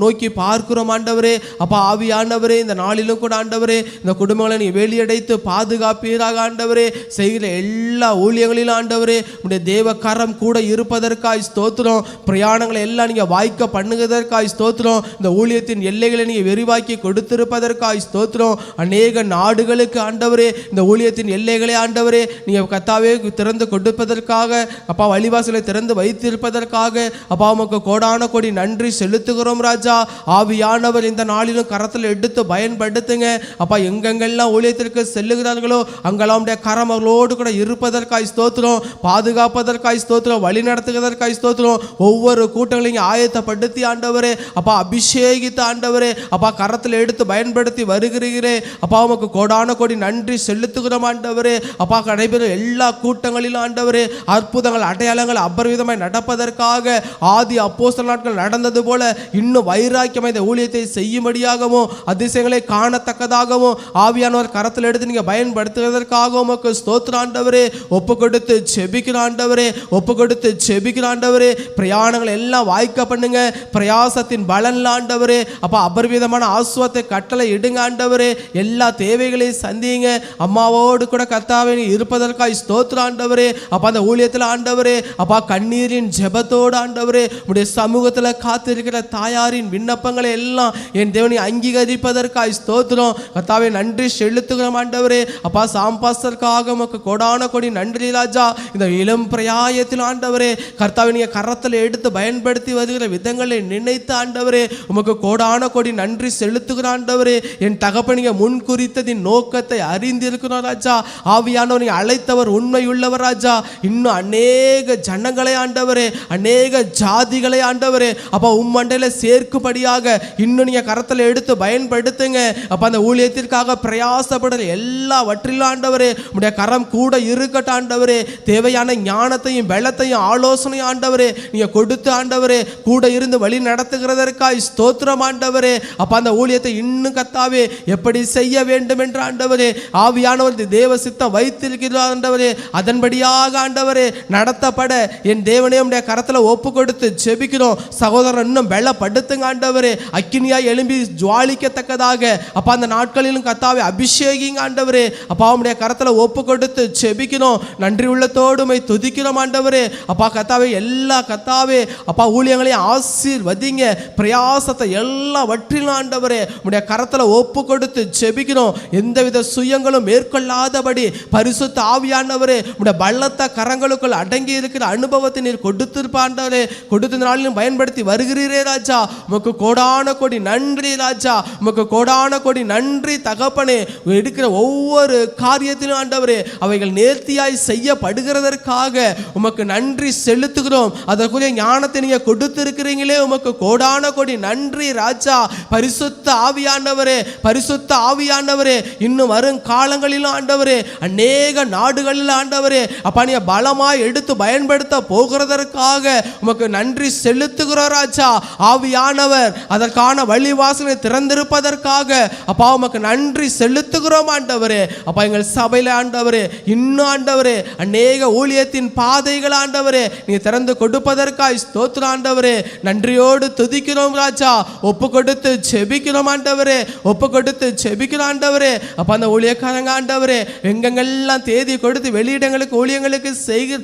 நோக்கி பார்க்கிறோம் ஆண்டவரே. அப்பா ஆவியானவரே, இந்த நாளிலும் கூட ஆண்டவரே இந்த குடும்பங்களை நீ வெளியடைத்து பாதுகாப்பீராக ஆண்டவரே. செய்கிற எல்லா ஊழியங்களிலும் ஆண்டவரே உடைய தேவ கரம் கூட இருப்பதற்காய் ஸ்தோத்திரம். பிரயாணங்களை எல்லாம் நீங்க வாய்க்க பண்ணுவதற்காய் ஸ்தோத்திரம். இந்த ஊழியத்தின் எல்லைகளை நீங்க விரிவாக்கி கொடுத்திருப்பதற்காய் ஸ்தோத்திரம். அநேக நாடுகளுக்கு ஆண்டவரே இந்த ஊழியத்தின் எல்லைகளை ஆண்டவரே நீங்க கர்த்தாவே திறந்து கொடுப்பதற்காக அப்பா வழிவாசலை திறந்து வைத்திருப்பதற்காக அப்பா உமக்கு கோடான கோடி நன்றி செலுத்துகிறோம் ராஜா. ஆவியானவர் இந்த நாளிலும் கரத்தில் எடுத்து பயன்படுத்துங்க அப்பா. எங்கெங்கெல்லாம் ஊழியத்திற்கு செல்லுகிறார்களோ அங்கெல்லாம் கரம் அவர்களோடு கூட இருப்பதற்காய் ஸ்தோத்திரம், பாதுகாப்பதற்காய் ஸ்தோத்திரம், வழி நடத்துவதற்காய் ஸ்தோத்திரம். ஒவ்வொரு கூட்டங்களையும் ஆயத்தப்படுத்தி ஆண்டவரே அப்பா அபிஷேகித்த ஆண்டவரே அப்பா கரத்தில் எடுத்து பயன்படுத்தி வருகிறீரே அப்பா உமக்கு கோடான கோடி நன்றி செலுத்துகிறோம் ஆண்டவரே. அப்பா நடைபெறும் எல்லா கூட்டங்களிலும் ஆண்டவரே அற்புதங்கள் அடையாளங்கள் அபரிவிதமாய் நடப்பதற்காக ஆதி அப்போஸ்தலர் நாட்கள் நடந்தது போல இன்னும் வைராக்கியமாய் இந்த ஊழியத்தை செய்யும்படியாகவும் அதிசயங்களை காணத்தக்கதாகவும் ஆவியானவர் கரத்தில் எடுத்து நீங்க பயன்படுத்துவதற்காக உமக்கு ஸ்தோத்திரம் ஆண்டவரே. ஒப்பு கொடுத்து செபிக்கிற ஆண்டவரே, ஒப்பு கொடுத்து செபிக்கிற ஆண்டவரே. பிரயாணங்கள் எல்லாம் வாய்க்க பண்ணுங்க, பிரயாசத்தின் பலன் ஆண்டவரே அப்பா அபரிவிதமான ஆசுவத்தை கட்டளை இடுங்க ஆண்டவரே. எல்லா தேவைகளையும் சந்திங்க. அம்மாவோடு கூட கர்த்தாவே இருப்பதற்காய் ஸ்தோத்திரம் ஆண்டவரே. அப்பா அந்த ஊழியத்தில் ஆண்டவரே அப்பா கண்ணீரின் ஜெபத்தோடு ஆண்டவரே உடைய சமூகத்தில் காத்திருக்கிற தாயாரின் விண்ணப்பங்களை எல்லாம் என் தேவனை அங்கீகரிப்பதற்காய் ஸ்தோத்திரம் கர்த்தாவே. நன்றி செலுத்துகிறோம் ஆண்டவரே. அப்பா சாம்பாஸ்தற்காக உமக்கு கோடான கோடி நன்றி ராஜா. இந்த இளம் பிரயாயத்தில் ஆண்டவரே கர்த்தாவே நீங்க கரத்தில் எடுத்து பயன்படுத்தி வருகிற விதங்களை நினைத்து ஆண்டவரே உமக்கு கோடான கோடி நன்றி செலுத்துகிற ஆண்டவரே. என் தகப்பனிங்க முன் குறித்ததின் நோக்கத்தை அறிந்திருக்கிறோம் ராஜா. ஆவியானவர் நீங்க அழைத்தவர் உண்மையுள்ளவர் ராஜா. இன்னும் அநேக ஜனங்களை ஆண்டவரே, அநேக ஜாதிகளை ஆண்டவரே அப்பா உம்மண்டையில சேர்க்கும்படியாக இன்னும் நீங்க கரத்தில் எடுத்து பயன்படுத்துங்க அப்பா. அந்த ஊழியத்திற்காக பிரயாசப்படுற எல்லாவற்றிலும் ஆண்டவரே உடைய கரம் கூட இருக்கட்டும் ஆண்டவரே. தேவையான ஞானத்தையும் பலத்தையும் ஆலோசனையும் ஆண்டவரே நீங்க கொடுத்து ஆண்டவரே கூட இருந்து வழி நடத்துகிறதற்காய் ஸ்தோத்திரம் ஆண்டவரே. அப்பா அந்த ஊழியத்தை இன்னும் கர்த்தாவே எப்படி செய்ய வேண்டும் என்று ஆண்டவரே ஆவியானவர் தேவ சித்தம் வைத்திருக்கிறார் ஆண்டவரே. அதன்படியாக ஆண்டவரே நடத்தப்பட என் தேவனே உடைய கரத்தில் ஒப்பு கொடுத்து ஜெபிக்கிறோம். சகோதரன் இன்னும் பலப்படுத்துங்க ஆண்டவரே. அக்கினியாய் எழும்பி ஜுவாலிக்கத்தக்கதாக அப்பா அந்த நாட்களிலும் கர்த்தாவே அபிஷேகிங்க ஆண்டவரே. அப்பா உடைய கரத்தில் ஒப்பு கொடுத்து ஜெபிக்கிறோம். நன்றி உள்ளத்தோடுமை துதிக்கிறோம் ஆண்டவரே. அப்பா கர்த்தாவே எல்லா கர்த்தாவே அப்பா ஊழியங்களையும் ஆசீர்வதிங்க. பிரயாசத்தை எல்லாவற்றிலும் ஆண்டவரே உடைய கரத்தில் ஒப்பு கொடுத்து ஜெபிக்கிறோம். எந்தவித சுயங்களும் மேற்கொள்ளாதபடி பரிசுத்த ஆவியானவரே உடைய பலத்த கரங்களுக்குள் அடங்கி இருக்கிற அனுபவத்தை நீர் கொடுத்திருப்பாண்டவரே. கொடுத்த நாளிலும் பயன்படுத்தி வருகிறீரே ராஜா. உமக்கு கோடான கோடி நன்றி ராஜா. உமக்கு கோடான கோடி நன்றி தகப்பனே. எடுக்கிற ஒவ்வொரு காரியத்திலும் ஆண்டவரே அவைகள் நேர்த்தியாய் செய்யப்படுகிறதற்காக உமக்கு நன்றி செலுத்துகிறோம். அதற்குரிய ஞானத்தை நீங்க கொடுத்திருக்கிறீங்களே உமக்கு கோடான கோடி நன்றி ராஜா. பரிசுத்த ஆவியானவரே, பரிசுத்த ஆவியானவரே இன்னும் வரும் காலங்களிலும் ஆண்டவரே அநேக நாடுகளில் ஆண்டவரே அப்பா நீ பலமாய் எடுத்து பயன்படுத்த போகிறதற்காக உமக்கு நன்றி செலுத்துகிறோம் ராஜா. ஆவியானவர் அதற்கான வழிவாசலை திறந்திருப்பதற்காக அப்பா உமக்கு நன்றி செலுத்துகிறோம் ஆண்டவரே. அப்பா எங்கள் சபையில் ஆண்டவரே இன்னும் ஆண்டவரே அநேக ஊழியத்தின் பாதைகள் ஆண்டவரே நீ திறந்து கொடுப்பதற்காய் ஸ்தோத்திரம் ஆண்டவரே. நன்றியோடு துதிக்கிறோம் ராஜா. ஒப்பு கொடுத்து செபிக்கிறோம் ஆண்டவரே. ஒப்பு கொடுத்து செபிக்கிறோம் ஆண்டவரே. அப்ப அந்த ஊழியக்காரங்க ஆண்டவரே எங்கெங்கெல்லாம் தேதி கொடுத்து வெளியிடங்களுக்கு ஊழியங்களுக்கு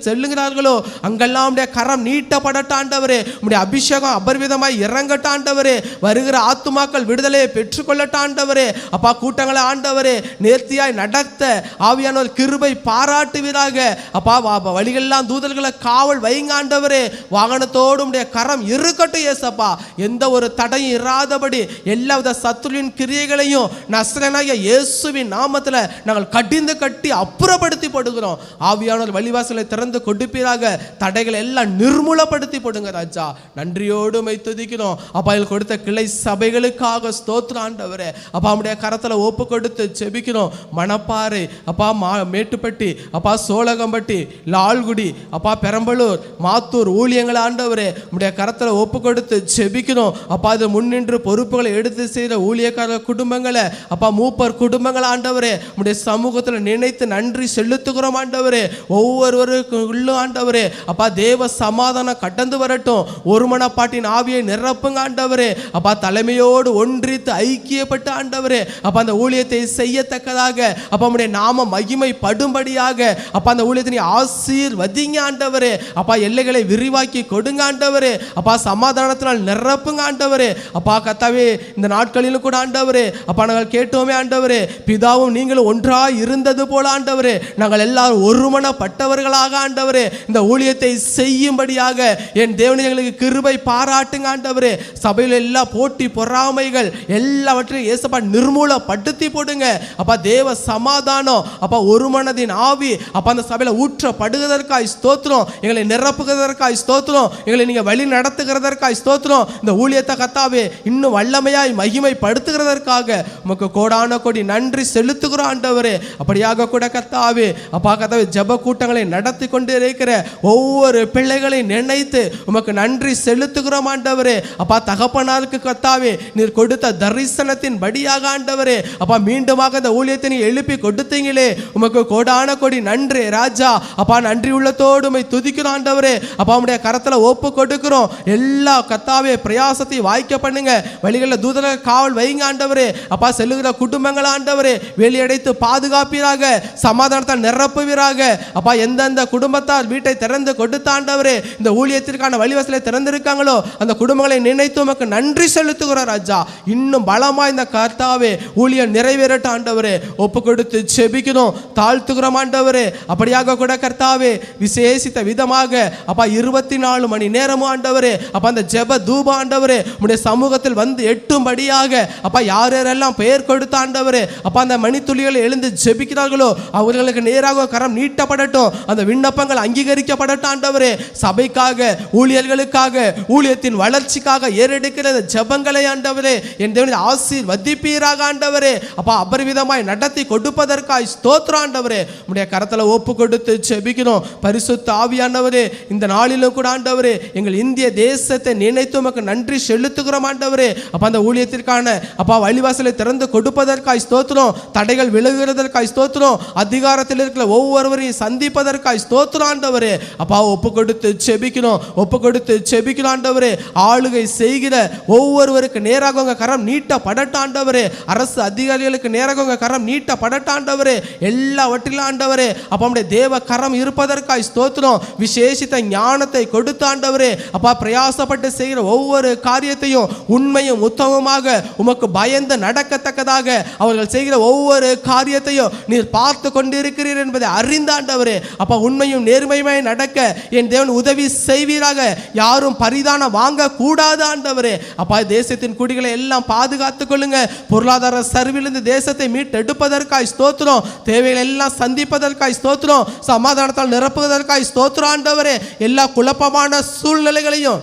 செல்லுகிறார்களோ அங்கெல்லாம் உடைய கரம் நீட்டப்படட்ட ஆண்டவரே. உடைய அபிஷேகம் அபரிவிதமாய் இறங்கட்ட ஆண்டவரே. வருகிற ஆத்துமாக்கள் விடுதலையை பெற்றுக்கொள்ளட்ட ஆண்டவரே. அப்பா கூட்டங்களை ஆண்டவரே நேர்த்தியாய் நடத்த ஆவியானவர் கிருபை பாராட்டுவீராக. அப்பா வழிகளெல்லாம் தூதர்களை காவல் வைங்க ஆண்டவரே. வாகனத்தோடு உடைய கரம் இருக்கட்டும் ஏசப்பா. எந்த ஒரு தடையும் இராதபடி எல்லாவித சத்துருவின் கிரியைகளையும் நஸ்ரேனாகிய இயேசுவின் நாமத்தில் நாங்கள் கடிந்து கட்டி அப்புறப்படுத்தி போடுகிறோம். ஆவியானவர் வழிவாசலை திறந்து கொடுப்பீராக. தடைகளை எல்லாம் நிர்மூலப்படுத்தி போடுங்க ராஜா. நன்றியோடு மை துதிக்கிறோம். அப்பா இதில் கொடுத்த கிளை சபைகளுக்காக ஸ்தோத்திரம் ஆண்டவரே. அப்பா உடைய கரத்தில் ஒப்பு கொடுத்து செபிக்கிறோம். மணப்பாறை அப்பா மேட்டுப்பட்டி, அப்பா சோழகம்பட்டி, லால்குடி, அப்பா பெரம்பலூர், மாத்தூர் ஊழியங்களை ஆண்டவரே உம்முடைய கரத்தில் ஒப்பு கொடுத்து ஜெபிக்கிறோம். அப்பா அது முன்னின்று பொறுப்புகளை எடுத்து செய்கிற ஊழியக்கார குடும்பங்களை, அப்பா மூப்பர் குடும்பங்களை ஆண்டவரே உம்முடைய சமூகத்தில் நினைத்து நன்றி செலுத்துகிறோம் ஆண்டவரே. ஒவ்வொருவருக்குள்ளும் ஆண்டவரே அப்பா தேவ சமாதானம் கடந்து வரட்டும். ஒரு மனப்பாட்டின் ஆவியை நிரப்புங்க ஆண்டவரே. அப்பா தலைமையோடு ஒன்றித்து ஐக்கியப்பட்டு ஆண்டவரே அப்பா அந்த ஊழியத்தை செய்யத்தக்கதாக அப்பா உம்முடைய நாம மகிமை படும்படியாக அப்பா அந்த ஊழியத்தை நீ ஆசீர்வதிங்க ஆண்டவரே. அப்பா எல்லைகளை விரிவாக்கி கொடுங்க ஆண்டவரே. அப்பா சமாதானத்தினால் நிரப்புங்க ஆண்டவரே. அப்பா கர்த்தாவே இந்த நாட்களிலும் கூட ஆண்டவரே அப்பா நாங்கள் கேட்டோமே ஆண்டவரே, பிதாவும் நீங்களும் ஒன்றாய் இருந்தது போல ஆண்டவரே நாங்கள் எல்லாரும் ஒருமனப்பட்டவர்களாக ஆண்டவரே இந்த ஊழியத்தை செய்யும்படியாக என் தேவனே எங்களுக்கு கிருபை பாராட்டுங்க ஆண்டவரே. சபையில் எல்லா போட்டி பொறாமைகள் எல்லாவற்றையும் இயேசுப்பா நிர்மூலப்படுத்தி போடுங்க. அப்பா தேவ சமாதானம் அப்பா ஒரு மனதின் ஆவி அப்பா அந்த சபையில் ஊற்றப்படுவதற்காய் ஸ்தோத்திரம். எங்களை நிரப்புகிறதற்காய் ஸ்தோத்திரம். எங்களை நீங்க வழி நடத்துகிறதற்காய் ஸ்தோத்திரம். இந்த ஊழியத்தை கர்த்தாவே இன்னும் வல்லமையாய் மகிமைப்படுத்துகிறதற்காக உமக்கு கோடான கோடி நன்றி செலுத்துகிறோம் ஆண்டவரே. அப்படியாக கூட கர்த்தாவே அப்பா கர்த்தாவே ஜெப கூட்டங்களை நடத்தி கொண்டு இருக்கிற ஒவ்வொரு பிள்ளைகளை நினைத்து உமக்கு நன்றி செலுத்துகிறோம் ஆண்டவரே. அப்பா தகப்பனாருக்கு கர்த்தாவே நீர் கொடுத்த தரிசனத்தின் படியாக ஆண்டவரே அப்பா மீண்டுமாக இந்த ஊழியத்தை நீ எழுப்பி கொடுத்தீங்களே உமக்கு கோடான கோடி நன்றி ராஜா. அப்பா நன்றி உள்ளத்தோடு உம்மை துதிக்கிறோம் ஆண்டவரே. அப்பா உம்முடைய கரத்துல ஒப்பு கொடுக்கிறோம். எல்லா கர்த்தாவே பிரயாசத்தை வாய்க்க பண்ணுங்க. வழிகளில் தூதர்கள் காவல் வைங்க ஆண்டவரே. அப்பா செல்லுகிற குடும்பங்கள் ஆண்டவரே வேலியடைத்து பாதுகாப்பீராக, சமாதானத்தால் நிரப்புவீராக. அப்பா எந்தெந்த குடும்பத்தார் வீட்டை திறந்து கொடுத்த ஆண்டவரே இந்த ஊழியத்திற்கான வழிவசலை திறந்திருக்காங்களோ அந்த குடும்பங்களை நினைத்து உமக்கு நன்றி செலுத்துகிறோம் ராஜா. இன்னும் பலமா இந்த கர்த்தாவே ஊழியம் நிறைவேறட்ட ஆண்டவரே ஒப்பு கொடுத்து செபிக்கிறோம், தாழ்த்துகிறோம் ஆண்டவரே. அப்படியாக கூட கர்த்தாவே விசேஷித்த விதமாக அப்பா 24 மணி நேரமும் ஆண்டவரே அப்பா அந்த ஜெப தூப ஆண்டவரே உம்முடைய சமூகத்தில் வந்து எட்டும்படியாக அப்பா யார் யாரெல்லாம் பெயர் கொடுத்த ஆண்டவரே அப்பா அந்த மணித்துளிகளை எழுந்து ஜெபிக்கிறார்களோ அவர்களுக்கு நேராக கரம் நீட்டப்படட்டும். அந்த விண்ணப்பங்கள் அங்கீகரிக்கப்படட்டும் ஆண்டவரே. சபைக்காக ஊழியர்களுக்காக ஊழியத்தின் வளர்ச்சிக்காக ஏறெடுக்கிற ஜெபங்களை ஆண்டவரே என் தேவனை ஆசீர்வதிப்பீராக ஆண்டவரே. அப்பா அபரிவிதமாய் நடத்தி கொடுப்பதற்காய் ஸ்தோத்திரம் ஆண்டவரே. உம்முடைய கரத்துல ஒப்பு கொடுத்து ஜெபிக்கிறோம். பரிசுத்த ஆவியானவரே இந்த நாளிலும் கூட ஆண்டவரே எங்கள் இந்திய தேசத்தை நினைத்து உமக்கு நன்றி செலுத்துகிறோம் ஆண்டவரே. அப்பா அந்த ஊழியத்திற்கான அப்பா வழிவாசலை திறந்து கொடுப்பதற்காய் ஸ்தோத்திரம். தடைகள் விலகுகிறதற்காய் ஸ்தோத்திரம். அதிகாரத்தில் இருக்கிற ஒவ்வொருவரையும் சந்திப்பதற்காய் ஸ்தோத்திரம் ஆண்டவரே. அப்பா ஒப்பு கொடுத்து செபிக்கிறோம், ஒப்பு கொடுத்து செபிக்கிறோம் ஆண்டவரே. ஆளுகை செய்கிற ஒவ்வொருவருக்கு நேராக உங்க கரம் நீட்டப்படட்டும் ஆண்டவரே. அரசு அதிகாரிகளுக்கு நேராக உங்க கரம் நீட்டப்படட்டும் ஆண்டவரே. எல்லாவற்றிலும் ஆண்டவரே அப்பா உம்முடைய தேவ கரம் இருப்பதற்காய் ஸ்தோத்திரம். விசேஷித்த ஞானத்தை கொடுத்து ஆண்டவரே அப்பா பிரயாசப்பட்டு செய்கிற ஒவ்வொரு காரியத்தையும் உண்மையும் உத்தமமாக உமக்கு பயந்து நடக்கத்தக்கதாக அவர்கள் செய்கிற ஒவ்வொரு காரியத்தையும் நீர் பார்த்து கொண்டிருக்கிறீர் என்பதை அறிந்த ஆண்டவரே அப்பா உண்மையும் நேர்மையுமாய் நடக்க என் தேவன் உதவி செய்வீராக. யாரும் பரிதானம் வாங்க கூடாது ஆண்டவரே. அப்பா தேசத்தின் குடிகளை எல்லாம் பாதுகாத்துக் கொள்ளுங்க. பொருளாதார சரிவிலிருந்து தேசத்தை மீட்டெடுப்பதற்காய் ஸ்தோத்திரம். தேவைகளை எல்லாம் சந்திப்பதற்காய் ஸ்தோத்திரம். சமாதானத்தால் நிரப்புவதற்காய் ஸ்தோத்திரம் ஆண்டவரே. எல்லா குழப்பமான சூழ்நிலைகளையும்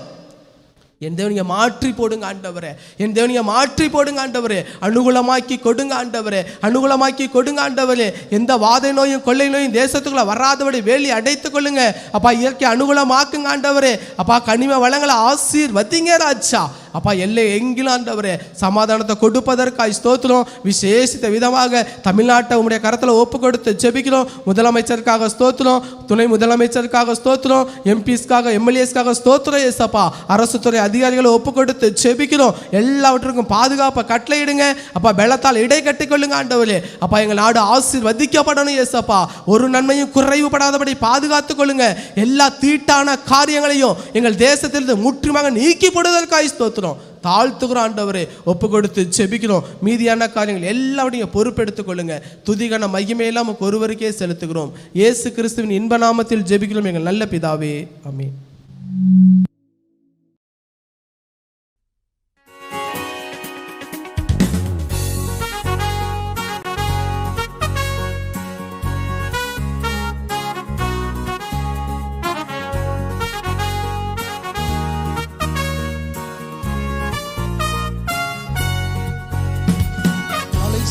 என் தேவனிய மாற்றி போடுங்க ஆண்டவரே. என் தேவனிய மாற்றி போடுங்க ஆண்டவரே. அனுகூலமாக்கி கொடுங்க ஆண்டவரே. அனுகூலமாக்கி கொடுங்க ஆண்டவரே. எந்த வாதை நோயும் கொள்ளை நோயும் தேசத்துக்குள்ள வராதபடி வேலி அடைத்துக் கொள்ளுங்க அப்பா. இயற்கை அனுகூலமாக்குங்க ஆண்டவரே. அப்பா கனிம வளங்களை ஆசீர்வதிங்க ராஜா. அப்பா எல்லை எங்கிலும் ஆண்டவரே சமாதானத்தை கொடுப்பதற்காய் ஸ்தோத்திரம். விசேஷித்த விதமாக தமிழ்நாட்டை உம்முடைய கரத்தில் ஒப்பு கொடுத்து ஜெபிக்கிறோம். முதலமைச்சருக்காக ஸ்தோத்திரம், துணை முதலமைச்சருக்காக ஸ்தோத்திரம், எம்பிஸ்க்காக எம்எல்ஏஸ்க்காக ஸ்தோத்திரம் ஏசப்பா. அரசு துறை அதிகாரிகளை ஒப்பு கொடுத்து ஜெபிக்கிறோம். எல்லாவற்றுக்கும் பாதுகாப்பை கட்டளையிடுங்க அப்பா. பலத்தால் இடை கட்டிக்கொள்ளுங்க ஆண்டவரே. அப்பா எங்கள் நாடு ஆசீர்வதிக்கப்படணும் ஏசப்பா. ஒரு நன்மையும் குறைவுபடாதபடி பாதுகாத்துக் கொள்ளுங்க. எல்லா தீட்டான காரியங்களையும் எங்கள் தேசத்திலிருந்து முற்றிலுமாக நீக்கி போடுவதற்காய் ஸ்தோத்திரம். தாழ்த்துகிறோம் ஆண்டவரே. ஒப்பு கொடுத்து ஜெபிக்கிறோம். மீதியான காரியங்கள் எல்லாவற்றையும் பொறுப்பெடுத்துக் கொள்ளுங்க. துதிகன மகிமையெல்லாம் ஒருவருக்கே செலுத்துகிறோம். இயேசு கிறிஸ்துவின் இன்ப நாமத்தில் ஜெபிக்கிறோம் எங்கள் நல்ல பிதாவே, ஆமென்.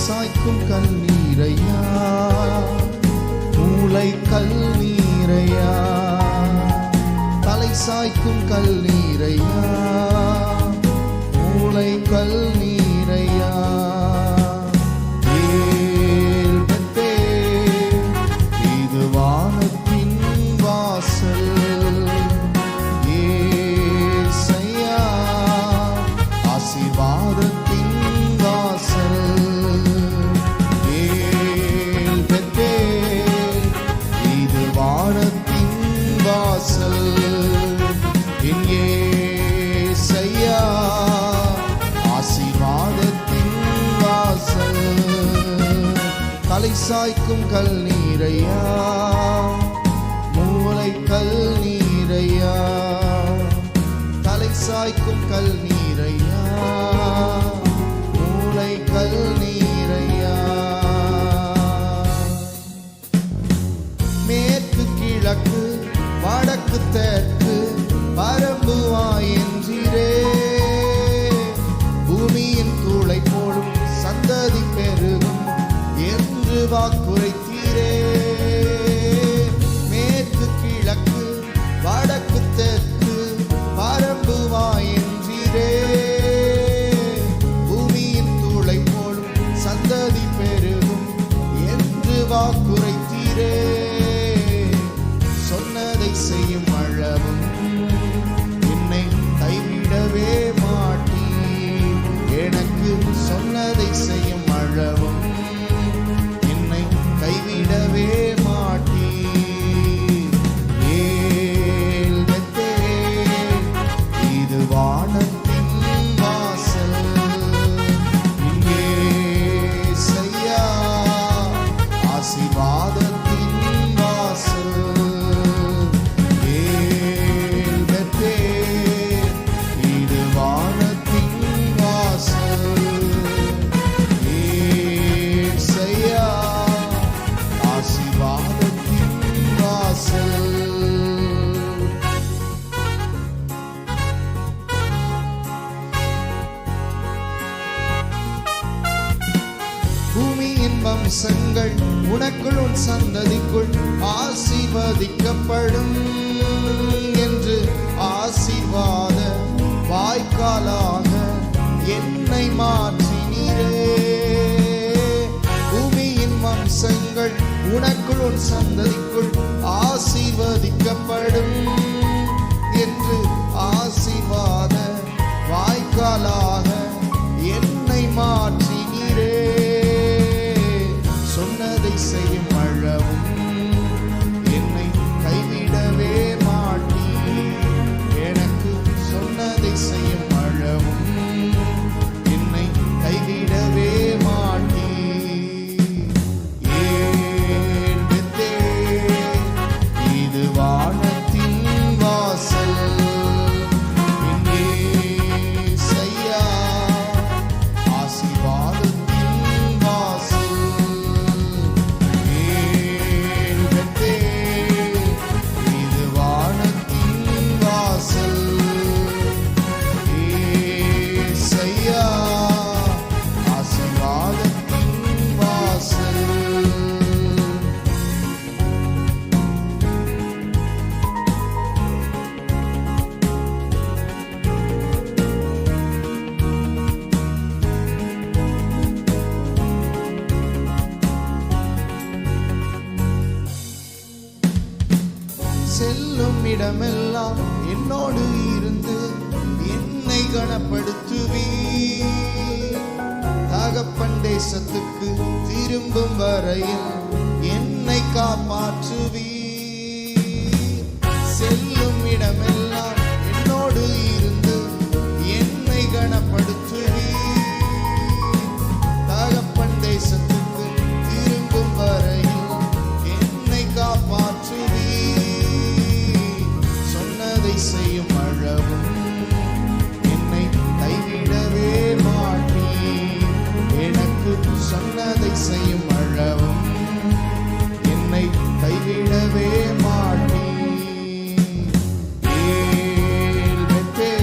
சாய்க்கும் கண்ணீரையா மூளை கல் நீரையா, தலை சாய்க்கும் கல் நீரையா, மூளை கல் நீரையா. ஏல் பெத்தேல், இது வானத்தின் வாசல். ஏசையா, ஆசீர்வாதத்தின் வாசல். ஏல் பெத்தேல், இது வானத்தின் வாசல். என் ஏசையா, ஆசீர்வாதத்தின் வாசல். தலை சாய்க்கும் கல் நீரையா, மூளை கல் நீரையா, தலை சாய்க்கும் கல் நீரையா, மூளை கல் நீரையா. மேற்கு கிழக்கு வடக்கு தெற்கு பரம்புவாய் என்றீரே, பூமியின் தூளை போலும் சந்ததி பெருகும் என்று வாக்குரைத்தீரே. மேற்கு கிழக்கு வடக்கு தெற்கு பரம்புவாய் என்றீரே, பூமியின் தூளை போலும் சந்ததி பெருகும் என்று வாக்குரைத்தீரே. சொன்னதை செய்யும் அளவும் என்னை கைவிடவே மாட்டீர். எனக்கு சொன்னதை செய்யும் அளவும் என்னை கைவிடவே மாட்டீர். ஏல் பெத்தேல், இது வானத்தின் வாசல். ஏசையா, ஆசீர்வாதத்தின் வாசல். ஏல் பெத்தேல், இது வானத்தின் வாசல். ஏசையா, ஆசீர்வாதத்தின் வாசல். பூமியின் வம்சங்கள் உனக்குள் உன் சந்ததிக்குள் ஆசீர்வதிக்கப்படும் என்று ஆசீர்வாத வாய்க்காலாக என்னை மாற்றினீரே. பூமியின் வம்சங்கள் உனக்குள் உன் சந்ததிக்குள் ஆசீர்வதிக்கப்படும் என்று ஆசீர்வாத வாய்க்காலாக என்னை மாற்றினீரே. சொன்னதை செய்யும் அளவும் என்னை கைவிடவே மாட்டீர். எனக்கு சொன்னதை செய்யும் அளவும் என்னை கைவிடவே மாட்டீர். ஏன் பெத்தேல், இது வானத்தின் வாசல். என் ஏசையா, ஆசீர்வாதத்தின் வாசல். ஏன் பெத்தேல், இது வானத்தின் வாசல். ஏசையா, ஆசீர்வாதத்தின் வாசல். செல்லும் இடமெல்லாம் என்னோடு இருந்து என்னை கனப்படுத்துவீர். தகப்பன் தேசத்துக்கு திரும்பும் வரையில் என்னை காப்பாற்றுவீர். செல்லும் இடமெல்லாம் என்னோடு இருந்து என்னை கனப்படுத்துவீர். தகப்பன் தேசத்துக்கு திரும்பும் வரையில் என்னை காப்பாற்றுவீர். சொன்னதை செய்யும் அளவும் என்னை கைவிடவே மாட்டீர். எனக்கு சொன்னதை செய்யும் அளவும் என்னை கைவிடவே மாட்டீர். ஏல் பெத்தேல்,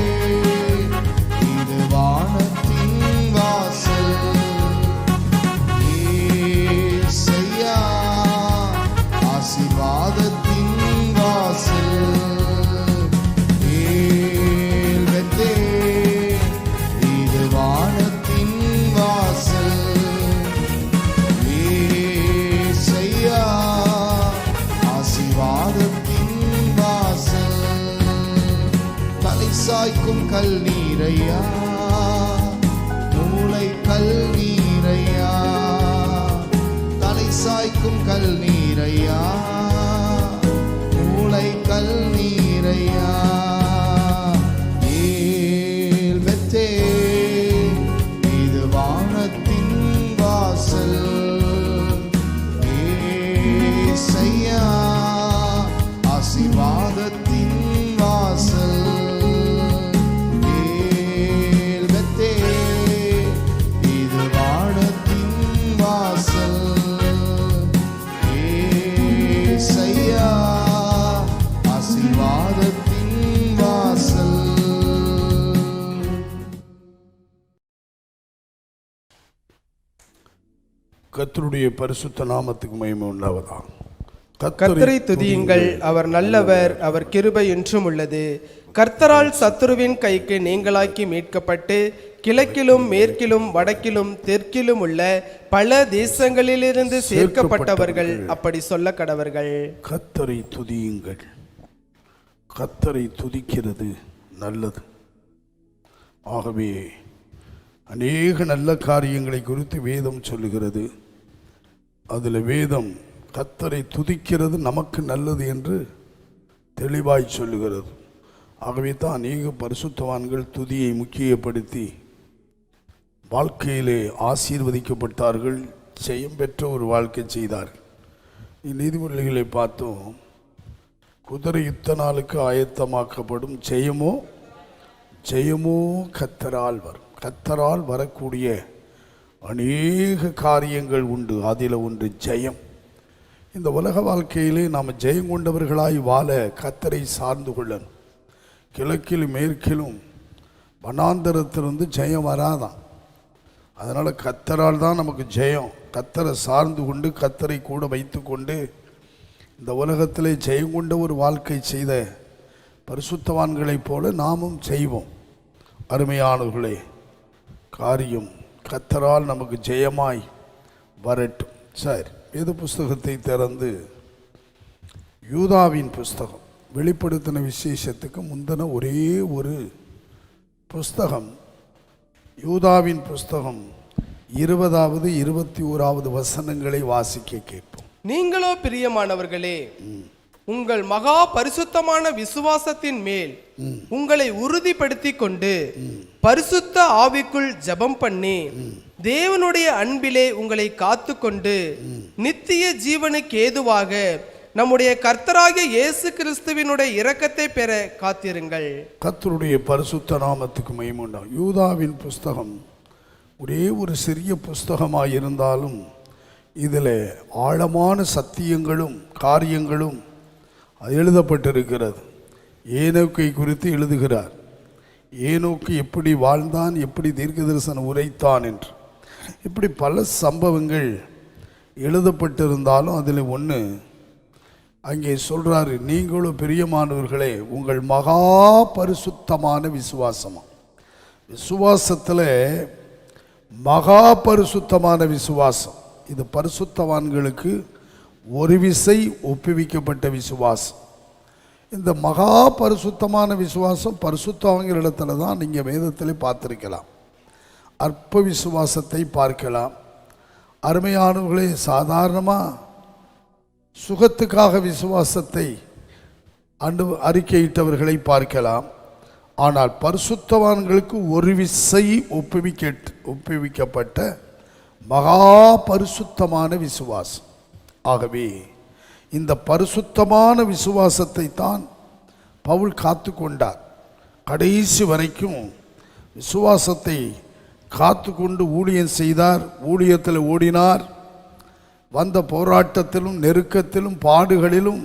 மூளைக்கல் நீரையா, மூளைக்கல் நீரையா. ஏல் பெத்தே இது வானத்தின் வாசல், ஏசையா ஆசீர்வாதத்தின் வாசல். ஏல் பெத்தே இது வானத்தின் வாசல், ஏசையா ஆசீர்வாதத்தின் வாசல். கர்த்தருடைய பரிசுத்த நாமத்துக்கு மகிமை உண்டாவதாக. கர்த்தரை துதியுங்கள், அவர் நல்லவர், அவர் கிருபை என்றும் உள்ளது. கர்த்தரால் சத்துருவின் கைக்கு நீங்களாக்கி மீட்கப்பட்டு கிழக்கிலும் மேற்கிலும் வடக்கிலும் தெற்கிலும் உள்ள பல தேசங்களிலிருந்து சேர்க்கப்பட்டவர்கள் அப்படி சொல்ல கடவர்கள். கர்த்தரை துதியுங்கள். கர்த்தரை துதிக்கிறது நல்லது. ஆகவே அநேக நல்ல காரியங்களை குறித்து வேதம் சொல்லுகிறது. அதில் வேதம் கர்த்தரை துதிக்கிறது நமக்கு நல்லது என்று தெளிவாய் சொல்லுகிறது. ஆகவே தான் அநேக பரிசுத்தவான்கள் துதியை முக்கியப்படுத்தி வாழ்க்கையிலே ஆசீர்வதிக்கப்பட்டார்கள், ஜெயம் பெற்ற ஒரு வாழ்க்கை செய்தார்கள். நீதிமொழிகளை பார்த்தோம். குதிரை யுத்த நாளுக்கு ஆயத்தமாக்கப்படும், ஜெயமோ ஜெயமோ கர்த்தரால் வரும். கர்த்தரால் வரக்கூடிய அநேக காரியங்கள் உண்டு. அதில் ஒன்று ஜெயம். இந்த உலக வாழ்க்கையிலே நாம் ஜெயம் கொண்டவர்களாய் வாழ கர்த்தரை சார்ந்து கொள்ளணும். கிழக்கிலும் மேற்கிலும் வனாந்தரத்திலிருந்து ஜெயம் வராதான். அதனால் கர்த்தரால் தான் நமக்கு ஜெயம். கர்த்தரை சார்ந்து கொண்டு கர்த்தரை கூட வைத்து கொண்டு இந்த உலகத்திலே ஜெயம் கொண்ட ஒரு வாழ்க்கை செய்த பரிசுத்தவான்களைப் போல நாமும் செய்வோம். அருமையானவர்களே, காரியம் கர்த்தரால் நமக்கு ஜெயமாய் வரட்டும். சரி, வேத புஸ்தகத்தை திறந்து யூதாவின் புஸ்தகம், வெளிப்படுத்தின விசேஷத்துக்கு முந்தின ஒரே ஒரு புஸ்தகம், யூதாவின் புஸ்தகம் 20வது 21வது வசனங்களை வாசிக்க கேட்போம். நீங்களோ பிரியமானவர்களே, உங்கள் மகா பரிசுத்தமான விசுவாசத்தின் மேல் உங்களை உறுதிப்படுத்தி கொண்டு பரிசுத்த ஆவிக்குள் ஜெபம் பண்ணி தேவனுடைய அன்பிலே உங்களை காத்து கொண்டு நித்திய ஜீவனுக்கு ஏதுவாக நம்முடைய கர்த்தராகிய இயேசு கிறிஸ்துவினுடைய இரக்கத்தை பெற காத்திருங்கள். கர்த்தருடைய பரிசுத்த நாமத்துக்கு மகிமை உண்டாகும். யூதாவின் புஸ்தகம் ஒரே ஒரு சிறிய புஸ்தகமாக இருந்தாலும் இதில் ஆழமான சத்தியங்களும் காரியங்களும் எழுதப்பட்டிருக்கிறது. ஏனோக்கை குறித்து எழுதுகிறார். ஏனோக்கு எப்படி வாழ்ந்தான், எப்படி தீர்க்க தரிசனம் உரைத்தான் என்று இப்படி பல சம்பவங்கள் எழுதப்பட்டிருந்தாலும் அதில் ஒன்று அங்கே சொல்கிறாரு, நீங்களும் பிரியமானவர்களே உங்கள் மகா பரிசுத்தமான விசுவாசமா. விசுவாசத்தில் மகா பரிசுத்தமான விசுவாசம். இது பரிசுத்தவான்களுக்கு ஒரு விசை ஒப்புவிக்கப்பட்ட விசுவாசம். இந்த மகா பரிசுத்தமான விசுவாசம் பரிசுத்தவங்களிடத்துல தான் நீங்கள் வேதத்தில் பார்த்துருக்கலாம். அற்ப விசுவாசத்தை பார்க்கலாம். அருமையானவர்களே, சாதாரணமாக சுகத்துக்காக விசுவாசத்தை அறிக்கையிட்டவர்களை பார்க்கலாம். ஆனால் பரிசுத்தவான்களுக்கு ஒரு விசை ஒப்புவிக்கப்பட்ட மகா பரிசுத்தமான விசுவாசம். ஆகவே இந்த பரிசுத்தமான விசுவாசத்தை தான் பவுல் காத்து கொண்டார். கடைசி வரைக்கும் விசுவாசத்தை காத்து கொண்டு ஊழியம் செய்தார். ஊழியத்தில் ஓடினார். வந்த போராட்டத்திலும் நெருக்கத்திலும் பாடுகளிலும்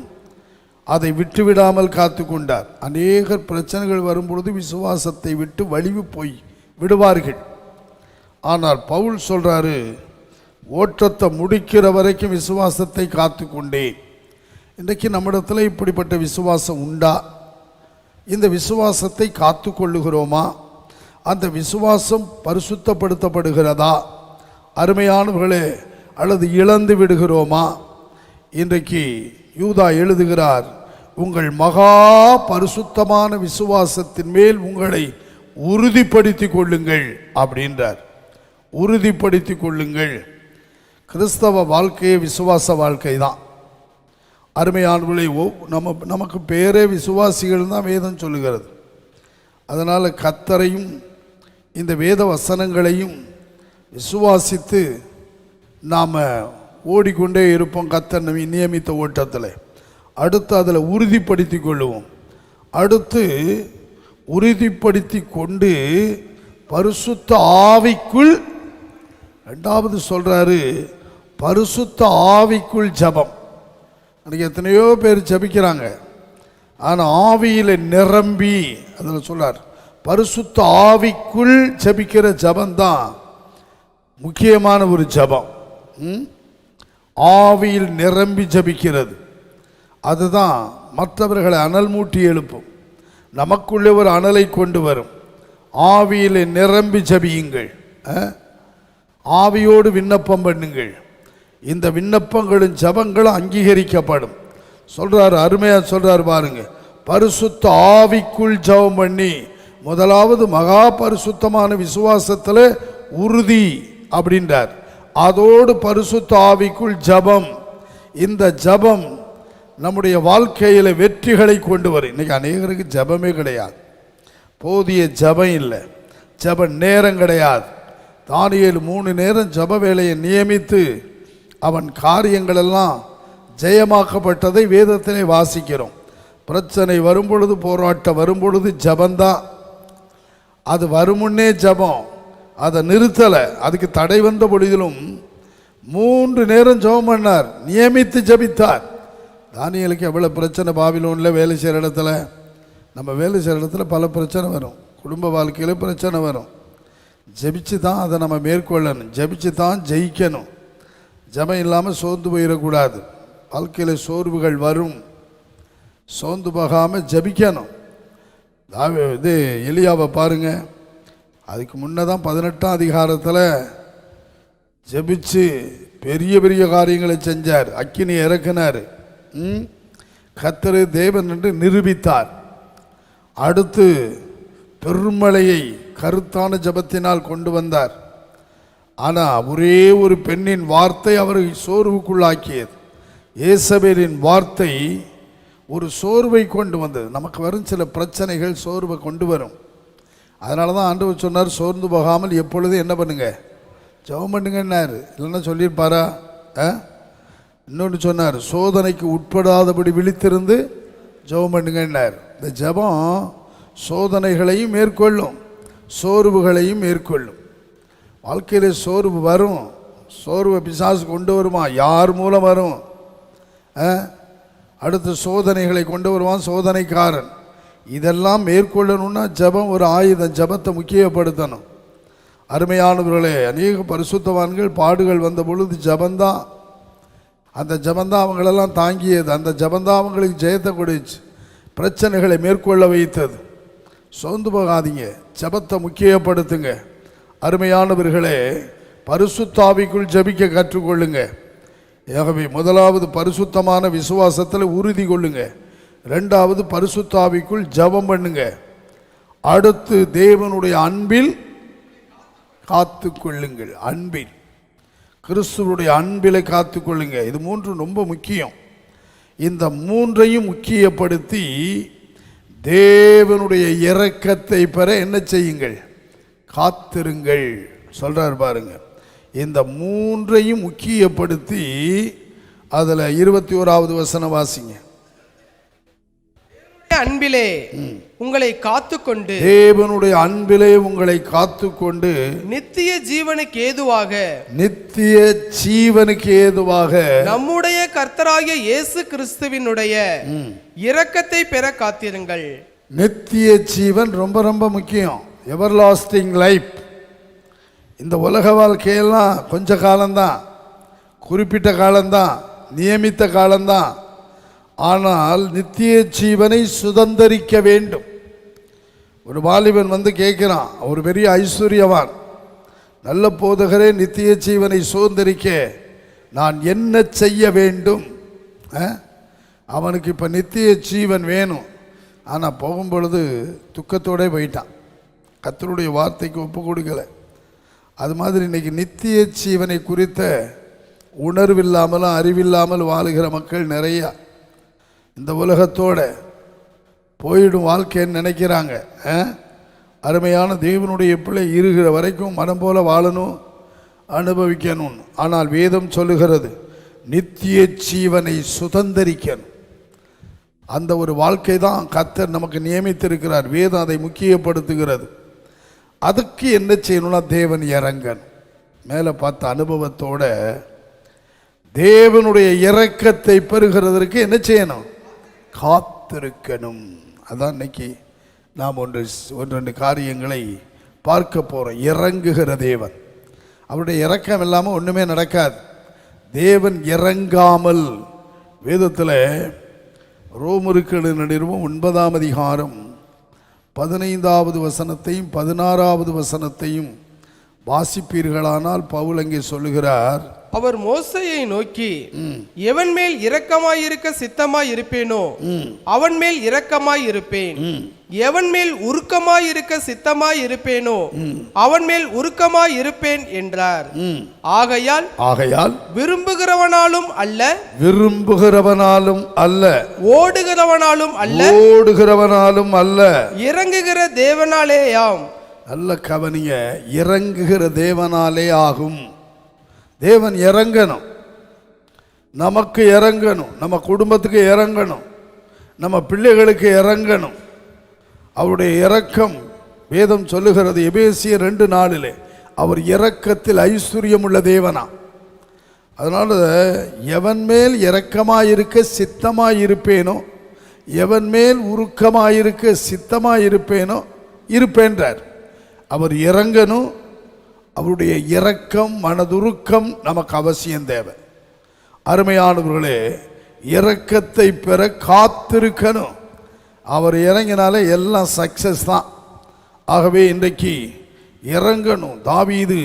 அதை விட்டுவிடாமல் காத்து கொண்டார். அநேக பிரச்சனைகள் வரும்பொழுது விசுவாசத்தை விட்டு வலிவு போய் விடுவார்கள். ஆனால் பவுல் சொல்றாரு, ஓட்டத்தை முடிக்கிற வரைக்கும் விசுவாசத்தை காத்து கொண்டேன். இன்றைக்கு நம்மிடத்தில் இப்படிப்பட்ட விசுவாசம் உண்டா? இந்த விசுவாசத்தை காத்து கொள்ளுகிறோமா? அந்த விசுவாசம் பரிசுத்தப்படுத்தப்படுகிறதா? அருமையானவர்களே, அல்லது இழந்து விடுகிறோமா? இன்றைக்கு யூதா எழுதுகிறார், உங்கள் மகா பரிசுத்தமான விசுவாசத்தின் மேல் உங்களை உறுதிப்படுத்தி கொள்ளுங்கள் அப்படின்றார். உறுதிப்படுத்தி கொள்ளுங்கள். கிறிஸ்தவ வாழ்க்கையே விசுவாச வாழ்க்கை தான். அருமையானவர்களே, நமக்கு பேரே விசுவாசிகள் தான் வேதம் சொல்லுகிறது. அதனால் கர்த்தரையும் இந்த வேத வசனங்களையும் விசுவாசித்து நாம் ஓடிக்கொண்டே இருப்போம். கர்த்தர் நியமித்த ஓட்டத்தில் அடுத்து அதில் உறுதிப்படுத்தி கொள்ளுவோம். அடுத்து உறுதிப்படுத்தி கொண்டு பரிசுத்த ஆவிக்குள், ரெண்டாவது சொல்கிறாரு, பரிசுத்த ஆவிக்குள் ஜபம். அன்றைக்கி எத்தனையோ பேர் ஜபிக்கிறாங்க, ஆனால் ஆவியில் நிரம்பி, அதில் சொல்றார் பரிசுத்த ஆவிக்குள் ஜபிக்கிற ஜபந்தான் முக்கியமான ஒரு ஜபம். ஆவியில் நிரம்பி ஜபிக்கிறது அதுதான் மற்றவர்களை அனல் மூட்டி எழுப்பும், நமக்குள்ளே ஒரு அனலை கொண்டு வரும். ஆவியில் நிரம்பி ஜபியுங்கள், ஆவியோடு விண்ணப்பம் பண்ணுங்கள். இந்த விண்ணப்பங்களும் ஜபங்களும் அங்கீகரிக்கப்படும். சொல்றாரு, அருமையா சொல்றாரு பாருங்க. பரிசுத்த ஆவிக்குள் ஜபம் பண்ணி, முதலாவது மகா பரிசுத்தமான விசுவாசத்தில் உறுதி அப்படின்றார். அதோடு பரிசுத்த ஆவிக்குள் ஜபம். இந்த ஜபம் நம்முடைய வாழ்க்கையில் வெற்றிகளை கொண்டு வரும். இன்னைக்கு அநேகருக்கு ஜபமே கிடையாது, போதிய ஜபம் இல்லை, ஜப நேரம் கிடையாது. தானியேல் 3 நேரம் ஜப வேலையை நியமித்து அவன் காரியங்களெல்லாம் ஜெயமாக்கப்பட்டதை வேதத்திலே வாசிக்கிறோம். பிரச்சனை வரும்பொழுது, போராட்டம் வரும்பொழுது ஜபந்தான். அது வருமுன்னே ஜபம், அதை நிறுத்தலை. அதுக்கு தடை வந்த பொழுதிலும் 3 நேரம் ஜபம் பண்ணார், நியமித்து ஜபித்தார். தானியேலுக்கு எவ்வளோ பிரச்சனை பாபிலோனில் வேலை செய்கிற இடத்துல, நம்ம வேலை செய்கிற இடத்துல பல பிரச்சனை வரும், குடும்ப வாழ்க்கையில் பிரச்சனை வரும். ஜபிச்சு தான் அதை நம்ம மேற்கொள்ளணும், ஜபிச்சு தான் ஜெயிக்கணும். ஜபம் இல்லாமல் சோர்ந்து போயிடக்கூடாது. வாழ்க்கையில் சோர்வுகள் வரும், சோர்ந்து போகாமல் ஜபிக்கணும். இது எலியாவை பாருங்க, அதுக்கு முன்னே தான் 18ஆம் அதிகாரத்தில் ஜபிச்சு பெரிய பெரிய காரியங்களை செஞ்சார், அக்கினி இறக்குனார், கர்த்தர் தேவன் என்று நிரூபித்தார். அடுத்து பெருமழையை கருத்தான ஜபத்தினால் கொண்டு வந்தார். ஆனால் ஒரே ஒரு பெண்ணின் வார்த்தை அவரை சோர்வுக்குள்ளாக்கியது. ஏசபேலின் வார்த்தை ஒரு சோர்வை கொண்டு வந்தது. நமக்கு வரும் சில பிரச்சனைகள் சோர்வை கொண்டு வரும். அதனால தான் ஆண்டவர் சொன்னார், சோர்ந்து போகாமல் எப்பொழுதும் என்ன பண்ணுங்க, ஜெபம் பண்ணுங்கன்னாரு. இல்லைன்னா சொல்லியிருப்பாரா? இன்னொன்று சொன்னார், சோதனைக்கு உட்படாதபடி விழித்திருந்து ஜெபம் பண்ணுங்கன்னார். இந்த ஜெபம் சோதனைகளையும் மேற்கொள்ளும், சோர்வுகளையும் மேற்கொள்ளும். வாழ்க்கையில் சோர்வு வரும். சோர்வை பிசாசு கொண்டு வருமா? யார் மூலம் வரும்? அடுத்து சோதனைகளை கொண்டு வருவான் சோதனைக்காரன். இதெல்லாம் மேற்கொள்ளணும்னா ஜபம் ஒரு ஆயுதம். ஜபத்தை முக்கியப்படுத்தணும். அருமையானவர்களே, அநேக பரிசுத்தவான்கள் பாடுகள் வந்த பொழுது ஜபந்தான், அந்த ஜபந்தான் அவங்களெல்லாம் தாங்கியது. அந்த ஜபந்தான் அவங்களுக்கு ஜெயத்தை கொடுச்சு, பிரச்சனைகளை மேற்கொள்ள வைத்தது. சோர்ந்து போகாதீங்க, ஜபத்தை முக்கியப்படுத்துங்க. அருமையானவர்களே, பரிசுத்தாவிக்குள் ஜபிக்க கற்றுக்கொள்ளுங்க. ஆகவே முதலாவது பரிசுத்தமான விசுவாசத்தில் உறுதி கொள்ளுங்க. ரெண்டாவது பரிசுத்தாவிக்குள் ஜபம் பண்ணுங்க. அடுத்து தேவனுடைய அன்பில் காத்து கொள்ளுங்கள். அன்பில், கிறிஸ்துவனுடைய அன்பிலை காத்து கொள்ளுங்க. இது 3 ரொம்ப முக்கியம். இந்த 3ஐயும் முக்கியப்படுத்தி தேவனுடைய இரக்கத்தை பெற என்ன செய்யுங்கள்? காத்திருங்கள் சொல்றார் பாருங்க. இந்த 3ஐயும் முக்கியப்படுத்தி அதில் 21வது வசனம் வாசிங்க. அன்பிலே உங்களை காத்துக்கொண்டு, தேவனுடைய அன்பிலே உங்களை காத்துக்கொண்டு நித்திய ஜீவனுக்கு ஏதுவாக, நித்திய ஜீவனுக்கு ஏதுவாக நம்முடைய கர்த்தராகிய இயேசு கிறிஸ்துவினுடைய இரக்கத்தை பெற காத்திருங்கள். நித்திய ஜீவன் ரொம்ப ரொம்ப முக்கியம். Everlasting life. இந்த உலக வாழ்க்கையெல்லாம் கொஞ்ச காலம்தான், குறிப்பிட்ட காலம்தான், நியமித்த காலம்தான். ஆனால் நித்திய ஜீவனை சுதந்தரிக்க வேண்டும். ஒரு வாலிபன் வந்து கேட்கிறான், ஒரு பெரிய ஐஸ்வர்யவான், நல்ல போதகரே, நித்திய ஜீவனை சுதந்தரிக்க நான் என்ன செய்ய வேண்டும்? அவனுக்கு இப்போ நித்திய ஜீவன் வேணும். ஆனால் போகும்பொழுது துக்கத்தோடே போயிட்டான், கர்த்தருடைய வார்த்தைக்கு ஒப்பு கொடுக்கலை. அது மாதிரி இன்னைக்கு நித்திய ஜீவனை குறித்த உணர்வில்லாமலும் அறிவில்லாமல் வாழுகிற மக்கள் நிறையா இந்த உலகத்தோட போயிடும் வாழ்க்கைன்னு நினைக்கிறாங்க. அருமையான தேவனுடைய பிள்ளை இருக்கிற வரைக்கும் மனம் போல வாழணும், அனுபவிக்கணும். ஆனால் வேதம் சொல்லுகிறது நித்திய ஜீவனை சுதந்தரிக்கணும். அந்த ஒரு வாழ்க்கை தான் கர்த்தர் நமக்கு நியமித்திருக்கிறார். வேதம் அதை முக்கியப்படுத்துகிறது. அதுக்கு என்ன செய்யணும்னா தேவன் இறங்கணும். மேலே பார்த்த அனுபவத்தோட தேவனுடைய இரக்கத்தை பெறுகிறதற்கு என்ன செய்யணும்? காத்திருக்கணும். அதான் இன்னைக்கு நாம் ஒன்று காரியங்களை பார்க்க போகிறோம். இறங்குகிற தேவன், அவருடைய இரக்கம் இல்லாமல் ஒன்றுமே நடக்காது. தேவன் இறங்காமல் வேதத்தில் ரோமருக்கு நிருபம் 9ஆம் அதிகாரம் 15வது வசனத்தையும் 16வது வசனத்தையும் வாசிப்பீர்களானால் பவுல் அங்கே சொல்லுகிறார், அவர் மோசேயை நோக்கி, எவன் மேல் இரக்கமாயிருக்க சித்தமாய் இருப்பேனோ அவன் மேல் இரக்கமாய் இருப்பேன், எவன் மேல் உருக்கமாயிருக்க சித்தமாய் இருப்பேனோ அவன் மேல் உருக்கமாய் இருப்பேன் என்றார். ஆகையால் விரும்புகிறவனாலும் அல்ல ஓடுகிறவனாலும் அல்ல இறங்குகிற தேவனாலேயாம். நல்ல கவனிய, இறங்குகிற தேவனாலே ஆகும். தேவன் இறங்கணும், நமக்கு இறங்கணும், நம்ம குடும்பத்துக்கு இறங்கணும், நம்ம பிள்ளைகளுக்கு இறங்கணும். அவருடைய இரக்கம் வேதம் சொல்லுகிறது எபேசியர் 2:4 அவர் இரக்கத்தில் ஐஸ்வர்யம் உள்ள தேவனா. அதனால எவன் மேல் இரக்கமாயிருக்க சித்தமாயிருப்பேனோ, எவன் மேல் உருக்கமாயிருக்க சித்தமாயிருப்பேனோ இருப்பேன்றார். அவர் இறங்கணும். அவருடைய இரக்கம், மனதுருக்கம் நமக்கு அவசியம் தேவை. அருமையானவர்களே, இரக்கத்தை பெற காத்திருக்கணும். அவர் இறங்கினாலே எல்லாம் சக்சஸ் தான். ஆகவே இன்றைக்கு இறங்கணும். தாவீது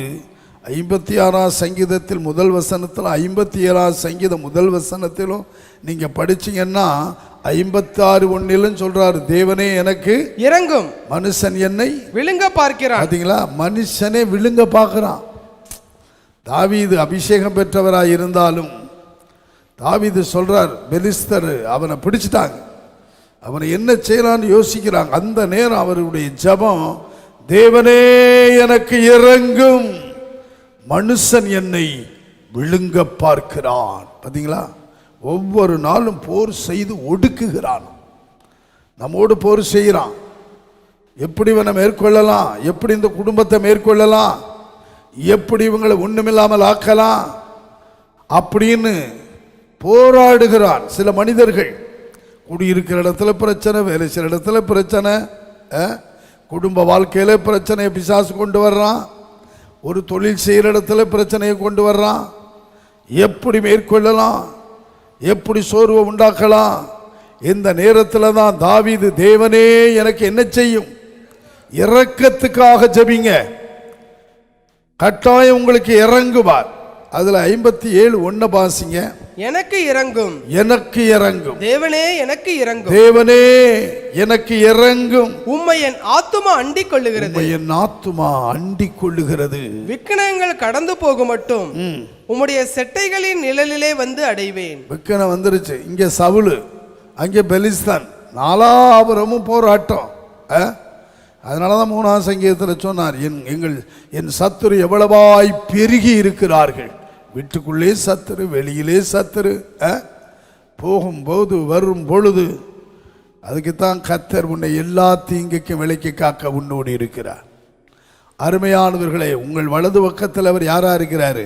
56ஆம் சங்கீதத்தில் முதல் வசனத்தில் 57ஆம் சங்கீதம் முதல் வசனத்திலும் நீங்க படிச்சீங்கன்னா 56:1 சொல்றாரு, தேவனே எனக்கு இறங்கும், மனுஷன் என்னை விழுங்க பார்க்கிறான். பாத்தீங்களா, மனுஷனே விழுங்க பார்க்கிறான். தாவீது அபிஷேகம் பெற்றவராய் இருந்தாலும் தாவீது சொல்றார், பெலிஸ்தர் அவனை பிடிச்சிட்டாங்க, அவனை என்ன செய்யலான்னு யோசிக்கிறாங்க. அந்த நேரம் அவருடைய ஜெபம், தேவனே எனக்கு இறங்கும், மனுஷன் என்னை விழுங்க பார்க்கிறான். பாத்தீங்களா, ஒவ்வொரு நாளும் போர் செய்து ஒடுக்குகிறான். நம்மோடு போர் செய்கிறான். எப்படி இவனை மேற்கொள்ளலாம், எப்படி இந்த குடும்பத்தை மேற்கொள்ளலாம், எப்படி இவங்களை ஒண்ணுமில்லாமல் ஆக்கலாம் அப்படின்னு போராடுகிறான். சில மனிதர்கள் குடியிருக்கிற இடத்துல பிரச்சனை, வேலை செய்கிற இடத்துல பிரச்சனை, குடும்ப வாழ்க்கையில பிரச்சனையை பிசாசு கொண்டு வர்றான், ஒரு தொழில் செய்கிற இடத்துல பிரச்சனையை கொண்டு வர்றான். எப்படி மேற்கொள்ளலாம், எப்படி சோர்வை உண்டாக்கலாம்? இந்த நேரத்தில் தான் தாவீது, தேவனே எனக்கு என்ன செய்யும், இரக்கத்துக்காக ஜெபிங்க, கட்டாயம் உங்களுக்கு இறங்குவார். அதுல 57:1 வாசிங்க. எனக்கு இறங்கும், எனக்கு இறங்கும், தேவனே எனக்கு இறங்கும், தேவனே எனக்கு இறங்கும், உம்மை என் ஆத்துமா அண்டிக் கொள்ளுகிறது, என் ஆத்துமா அண்டிக் கொள்ளுகிறது, விக்கினங்கள் கடந்து போக மட்டும் உம்முடைய செட்டைகளின் நிழலிலே வந்து அடைவேன். விக்கினம் வந்துருச்சு. இங்க சவுலு, அங்கே பெலிஸ்தான், நாலாபுரமும் போராட்டம். அதனாலதான் 3ஆம் சங்கீதத்தில் சொன்னார், என் சத்துரு எவ்வளவாய் பெருகி இருக்கிறார்கள். வீட்டுக்குள்ளே சத்துரு, வெளியிலே சத்துரு, போகும்போது வரும் பொழுது. அதுக்குத்தான் கர்த்தர் உன்னை எல்லா தீங்குக்கும் விலைக்கு காக்க உன்னோடு இருக்கிறார். அருமையானவர்களே, உங்கள் வலது பக்கத்தில் அவர் யாரா இருக்கிறாரு?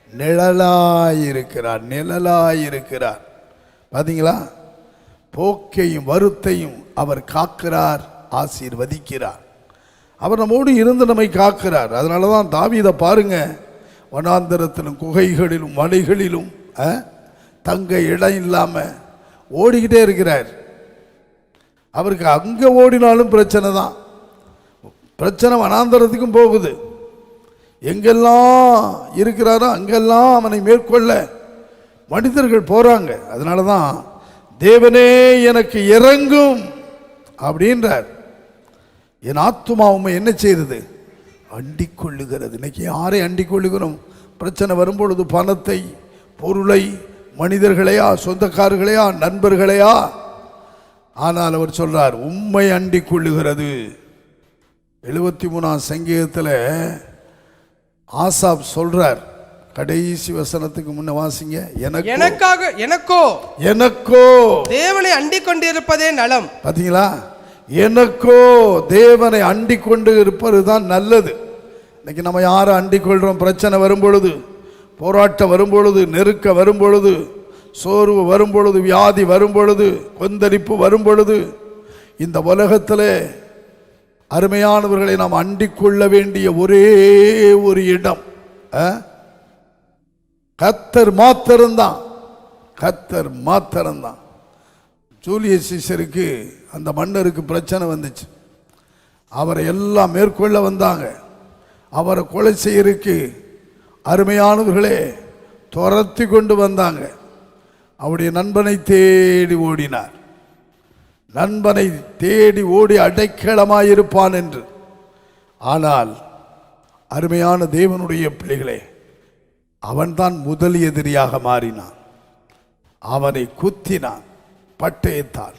நிழலாயிருக்கிறார், நிழலாயிருக்கிறார். பாத்தீங்களா, போக்கையும் வருத்தையும் அவர் காக்கிறார், ஆசீர்வதிக்கிறார். அவர் நம்மோடு இருந்து நம்மை காக்கிறார். அதனால தான் தாவீதை பாருங்க, வனாந்தரத்திலும் குகைகளிலும் மலைகளிலும் தங்க இடம் இல்லாம ஓடிக்கிட்டே இருக்கிறார். அவருக்கு அங்க ஓடினாலும் பிரச்சனை தான். பிரச்சனை வனாந்தரத்துக்கும் போகுது. எங்கெல்லாம் இருக்கிறாரோ அங்கெல்லாம் அவனை மேற்கொள்ள மனிதர்கள் போறாங்க. அதனால தான் தேவனே எனக்கு இறங்கும் அப்படின்றார். என் ஆத்துமா உம்மை என்ன செய்தது? அண்டிக் கொள்ளுகிறது. இன்னைக்கு யாரை அண்டிக் கொள்ளுகிறோம்? பிரச்சனை வரும்பொழுது பணத்தை, பொருளை, மனிதர்களையா, சொந்தக்காரர்களையா, நண்பர்களையா? ஆனால் அவர் சொல்றார், உம்மை அண்டிக் கொள்ளுகிறது. 73ஆம் சங்கீதத்தில் ஆசாப் சொல்றார், கடைசி வசனத்துக்கு முன்ன வாசிங்க. எனக்கோ தேவனை அண்டிக் கொண்டிருப்பதே நலம். பாத்தீங்களா? எனக்கோ தேவனை அண்டிக் கொண்டு இருப்பது தான் நல்லது. இன்னைக்கு நம்ம யாரை அண்டிக் கொள்றோம்? பிரச்சனை வரும் பொழுது, போராட்டம் வரும் பொழுது, நெருக்க வரும் பொழுது, சோர்வு வரும் பொழுது, வியாதி வரும் பொழுது, கொந்தளிப்பு வரும் பொழுது, இந்த உலகத்திலே அருமையானவர்களை நாம் அண்டிக் கொள்ள வேண்டிய ஒரே ஒரு இடம் கர்த்தர் மாத்திரம்தான். கர்த்தர் மாத்திரம்தான். ஜூலியஸ் சீசருக்கு, அந்த மன்னருக்கு பிரச்சனை வந்துச்சு. அவரை எல்லாம் மேற்கொள்ள வந்தாங்க. அவரை கொலை செய்யறதுக்கு அருமையானவர்களே துரத்தி கொண்டு வந்தாங்க. அவருடைய நண்பனை தேடி ஓடினார். நண்பனை தேடி ஓடி அடைக்கலமாயிருப்பான் என்று. ஆனால் அருமையான தேவனுடைய பிள்ளைகளே, அவன்தான் முதல் எதிரியாக மாறினான். அவனை குத்தினான் பட்டயத்தால்.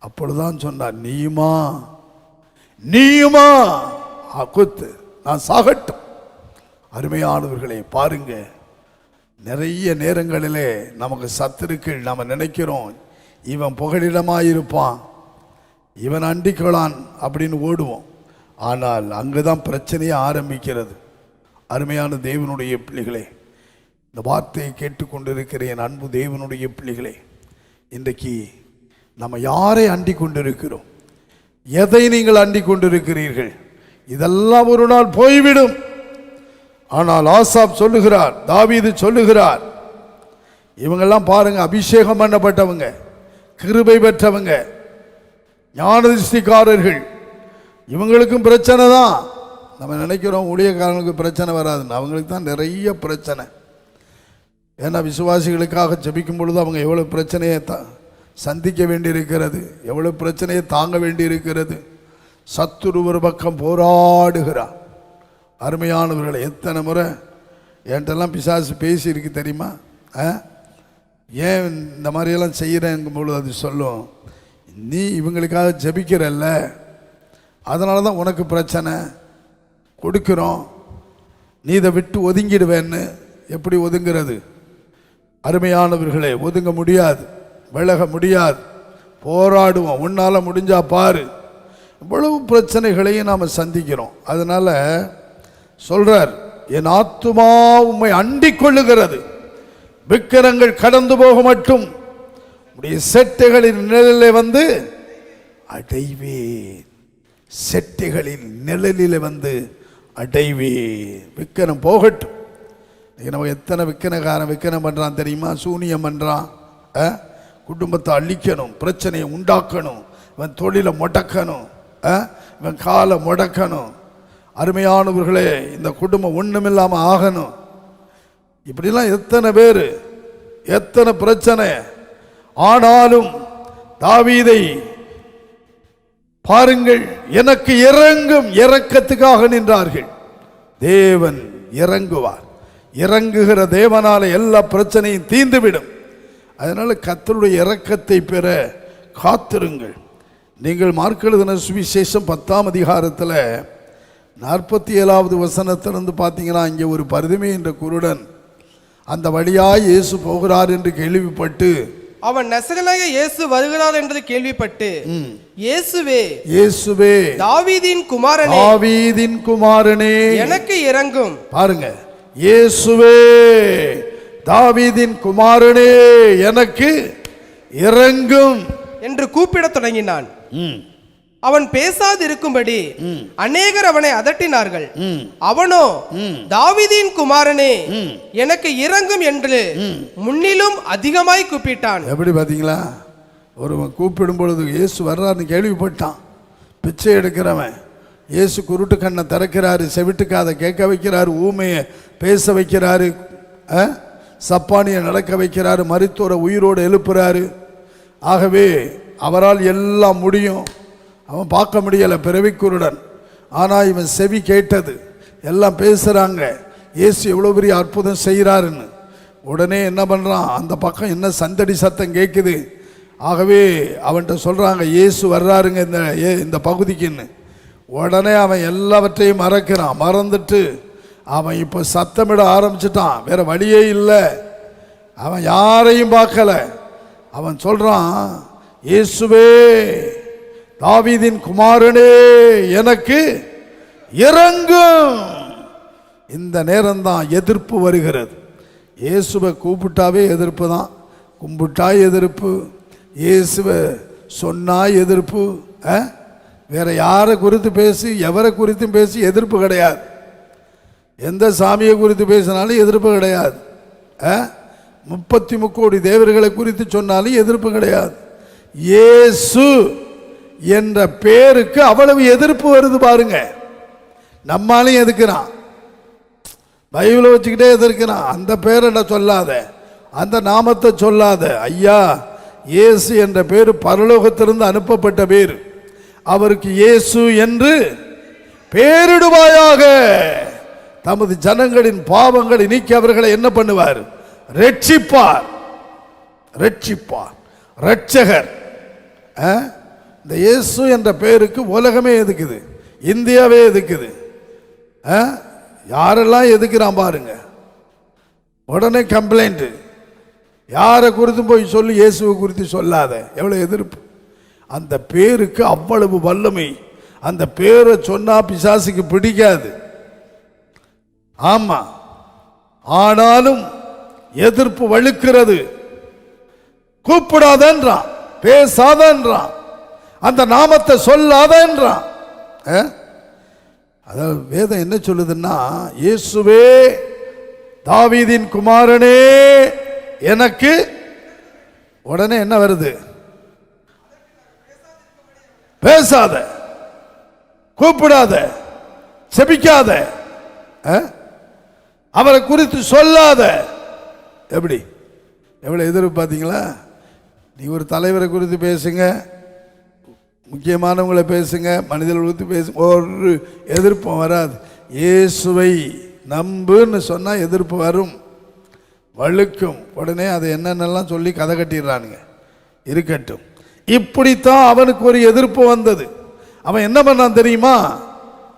அப்பொழுதுதான் சொன்னார், நீயுமா குத்து, நான் சாகட்டும். அருமையானவர்களே பாருங்க, நிறைய நேரங்களிலே நமக்கு சத்துருக்கள் நம்ம நினைக்கிறோம், இவன் புகலிடமாயிருப்பான், இவன் அண்டிக்கொள்ளான் அப்படின்னு ஓடுவோம். ஆனால் அங்குதான் பிரச்சனையே ஆரம்பிக்கிறது. அருமையான தேவனுடைய பிள்ளைகளே, இந்த வார்த்தையை கேட்டுக்கொண்டிருக்கிற என் அன்பு தேவனுடைய பிள்ளைகளே, இன்றைக்கு நம்ம யாரை அண்டிக் கொண்டிருக்கிறோம்? எதை நீங்கள் அண்டிக் கொண்டிருக்கிறீர்கள்? இதெல்லாம் ஒரு நாள் போய்விடும். ஆனால் ஆசாப் சொல்லுகிறார், தாவீது சொல்லுகிறார், இவங்கெல்லாம் பாருங்க, அபிஷேகம் பண்ணப்பட்டவங்க, கிருபை பெற்றவங்க, ஞானதிஷ்டிக்காரர்கள். இவங்களுக்கும் பிரச்சனை தான். நம்ம நினைக்கிறோம் ஊழியக்காரங்களுக்கு பிரச்சனை வராதுன்னு. அவங்களுக்கு தான் நிறைய பிரச்சனை. ஏன்னா விசுவாசிகளுக்காக ஜெபிக்கும் பொழுது அவங்க எவ்வளோ பிரச்சனையை சந்திக்க வேண்டியிருக்கிறது, எவ்வளோ பிரச்சனையை தாங்க வேண்டியிருக்கிறது. சத்துரு ஒரு பக்கம் போராடுகிறார். அருமையானவர்களை, எத்தனை முறை என்கிட்டலாம் பிசாசு பேசியிருக்கு தெரியுமா? ஏன் இந்த மாதிரியெல்லாம் செய்கிறேங்கும் பொழுது அது சொல்லும், நீ இவங்களுக்காக ஜெபிக்கிறல்ல, அதனால தான் உனக்கு பிரச்சனை கொடுக்குறோம், நீ இதை விட்டு ஒதுங்கிடுவேன்னு. எப்படி ஒதுங்கிறது? அருமையானவர்களே, ஒதுங்க முடியாது, விலக முடியாது, போராடுவோம். உன்னால் முடிஞ்சா பாரு. இவ்வளவு பிரச்சனைகளையும் நாம் சந்திக்கிறோம். அதனால சொல்றார், என் ஆத்துமா உம்மை அண்டிக் கொள்ளுகிறது, விக்கிரங்கள் கடந்து போக மட்டும் உடைய செட்டைகளின் நிழலிலே வந்து அடைவேன். செட்டைகளின் நிழலிலே வந்து அடைவேன். விக்கிரம் போகட்டும். நம்ம எத்தனை விக்கிரம் பண்றான் தெரியுமா? சூனியம் பண்றான், குடும்பத்தை அழிக்கணும், பிரச்சனையை உண்டாக்கணும், இவன் தொழிலை முடக்கணும், இவன் காலை முடக்கணும். அருமையானவர்களே, இந்த குடும்பம் ஒண்ணுமில்லாமல் ஆகணும். இப்படிலாம் எத்தனை பேர், எத்தனை பிரச்சனை. ஆனாலும் தாவீதை பாருங்கள், எனக்கு இறங்கும் இரக்கத்துக்காக நின்றார்கள். தேவன் இறங்குவார். இறங்குகிற தேவனால எல்லா பிரச்சனையும் தீர்ந்துவிடும். அதனால கர்த்தருடைய இரக்கத்தை பெற காத்திருங்கள். நீங்கள் மார்க் எழுதின சுவிசேஷம் 10ஆம் அதிகாரத்தில் 47வது வசனத்திலிருந்து பார்த்தீங்கன்னா, இங்கே ஒரு பரிதுமை என்ற குருடன் அந்த வழியாய் இயேசு போகிறார் என்று கேள்விப்பட்டு, அவன் நசரேயனாகிய இயேசு வருகிறார் என்று கேள்விப்பட்டு, இயேசுவே தாவீதின் குமாரனே எனக்கு இறங்கும். பாருங்க, இயேசுவே தாவீதின் குமாரனே எனக்கு இறங்கும் என்று கூப்பிடத் தொடங்கினான். அவன் பேசாதிருக்கும்படி அநேகர் அவனை அதட்டினார்கள். அவனோ, தாவீதின் குமாரனே எனக்கு இறங்கும் என்று முன்னிலும் அதிகமாய் கூப்பிட்டான். எப்படி பாத்தீங்களா? ஒருவன் கூப்பிடும் பொழுது இயேசு வர்றாருன்னு கேள்விப்பட்டான். பிச்சை எடுக்கிறவன் இயேசு குருட்டு கண்ணை திறக்கிறாரு, செவிட்டுக்காதை கேட்க வைக்கிறாரு, ஊமையை பேச வைக்கிறாரு, சப்பானியை நடக்க வைக்கிறாரு, மரித்தோரை உயிரோடு எழுப்புறாரு. ஆகவே அவரால் எல்லாம் முடியும். அவன் பார்க்க முடியலை, பிறவிக்குருடன். ஆனால் இவன் செவி கேட்டது, எல்லாம் பேசுகிறாங்க, இயேசு எவ்வளோ பெரிய அற்புதம் செய்கிறாருன்னு. உடனே என்ன பண்ணுறான், அந்த பக்கம் என்ன சந்தடி சத்தம் கேட்குது. ஆகவே அவன்கிட்ட சொல்கிறாங்க, இயேசு வர்றாருங்க இந்த பகுதிக்குன்னு. உடனே அவன் எல்லாவற்றையும் மறக்கிறான். மறந்துட்டு அவன் இப்போ சத்தமிட ஆரம்பிச்சிட்டான். வேற வழியே இல்லை. அவன் யாரையும் பார்க்கல. அவன் சொல்கிறான், இயேசுவே தாவீதின் குமாரனே எனக்கு இறங்கும். இந்த நேரம்தான் எதிர்ப்பு வருகிறது. இயேசுவை கூப்பிட்டாவே எதிர்ப்பு தான். கும்பிட்டா எதிர்ப்பு, இயேசுவை சொன்னா எதிர்ப்பு. வேற யாரை குறித்து பேசி எவரை குறித்தும் பேசி எதிர்ப்பு கிடையாது. எந்த சாமியை குறித்து பேசினாலும் எதிர்ப்பு கிடையாது. 33 கோடி தேவர்களை குறித்து சொன்னாலும் எதிர்ப்பு கிடையாது. இயேசு என்ற பேருக்கு அவ்வளவு எதிர்ப்பு வருது பாருங்க. நம்மாலையும் எதிர்க்கிறான், பைபிளை வச்சுக்கிட்டே எதிர்க்கிறான். அந்த பேரை சொல்லாத, அந்த நாமத்தை சொல்லாத. ஐயா, இயேசு என்ற பேர் பரலோகத்திலிருந்து அனுப்பப்பட்ட பேர். அவருக்கு இயேசு என்று பேரிடுவாயாக. தமது ஜனங்களின் பாவங்களை நீக்கி அவர்களை என்ன பண்ணுவார்? ரட்சிப்பார். ரட்சிப்பார், ரட்சகர். இந்த இயேசு என்ற பேருக்கு உலகமே எதுக்குது, இந்தியாவே எதுக்குது. யாரெல்லாம் எதுக்குறான் பாருங்க. உடனே கம்ப்ளைண்ட். யாரை குறித்தும் போய் சொல்லி இயேசுவை குறித்து சொல்லாத. எவ்வளவு எதிர்ப்பு. அந்த பேருக்கு அவ்வளவு வல்லமை. அந்த பேரை சொன்னா பிசாசுக்கு பிடிக்காது. ஆமா, ஆனாலும் எதிர்ப்பு வலுக்கிறது. கூப்பிடாதன்றான், பேசாதன்றான், அந்த நாமத்தை சொல்லாதன்றான். அதாவது வேதம் என்ன சொல்லுதுன்னா, இயேசுவே தாவீதின் குமாரனே எனக்கு. உடனே என்ன வருது? பேசாத, கூப்பிடாத, செபிக்காத, அவரை குறித்து சொல்லாத. எப்படி எவ்வளவு எதிர்ப்பு பார்த்தீங்களா? நீ ஒரு தலைவரை குறித்து பேசுங்க, முக்கியமானவங்களை பேசுங்க, மனிதர்கள் குறித்து பேசுங்க, ஒரு எதிர்ப்பும் வராது. இயேசுவை நம்புன்னு சொன்னால் எதிர்ப்பு வரும், வழுக்கும். உடனே அதை என்னென்னலாம் சொல்லி கதை கட்டிடுறானுங்க. இருக்கட்டும். இப்படித்தான் அவனுக்கு ஒரு எதிர்ப்பு வந்தது. அவன் என்ன பண்ணான் தெரியுமா?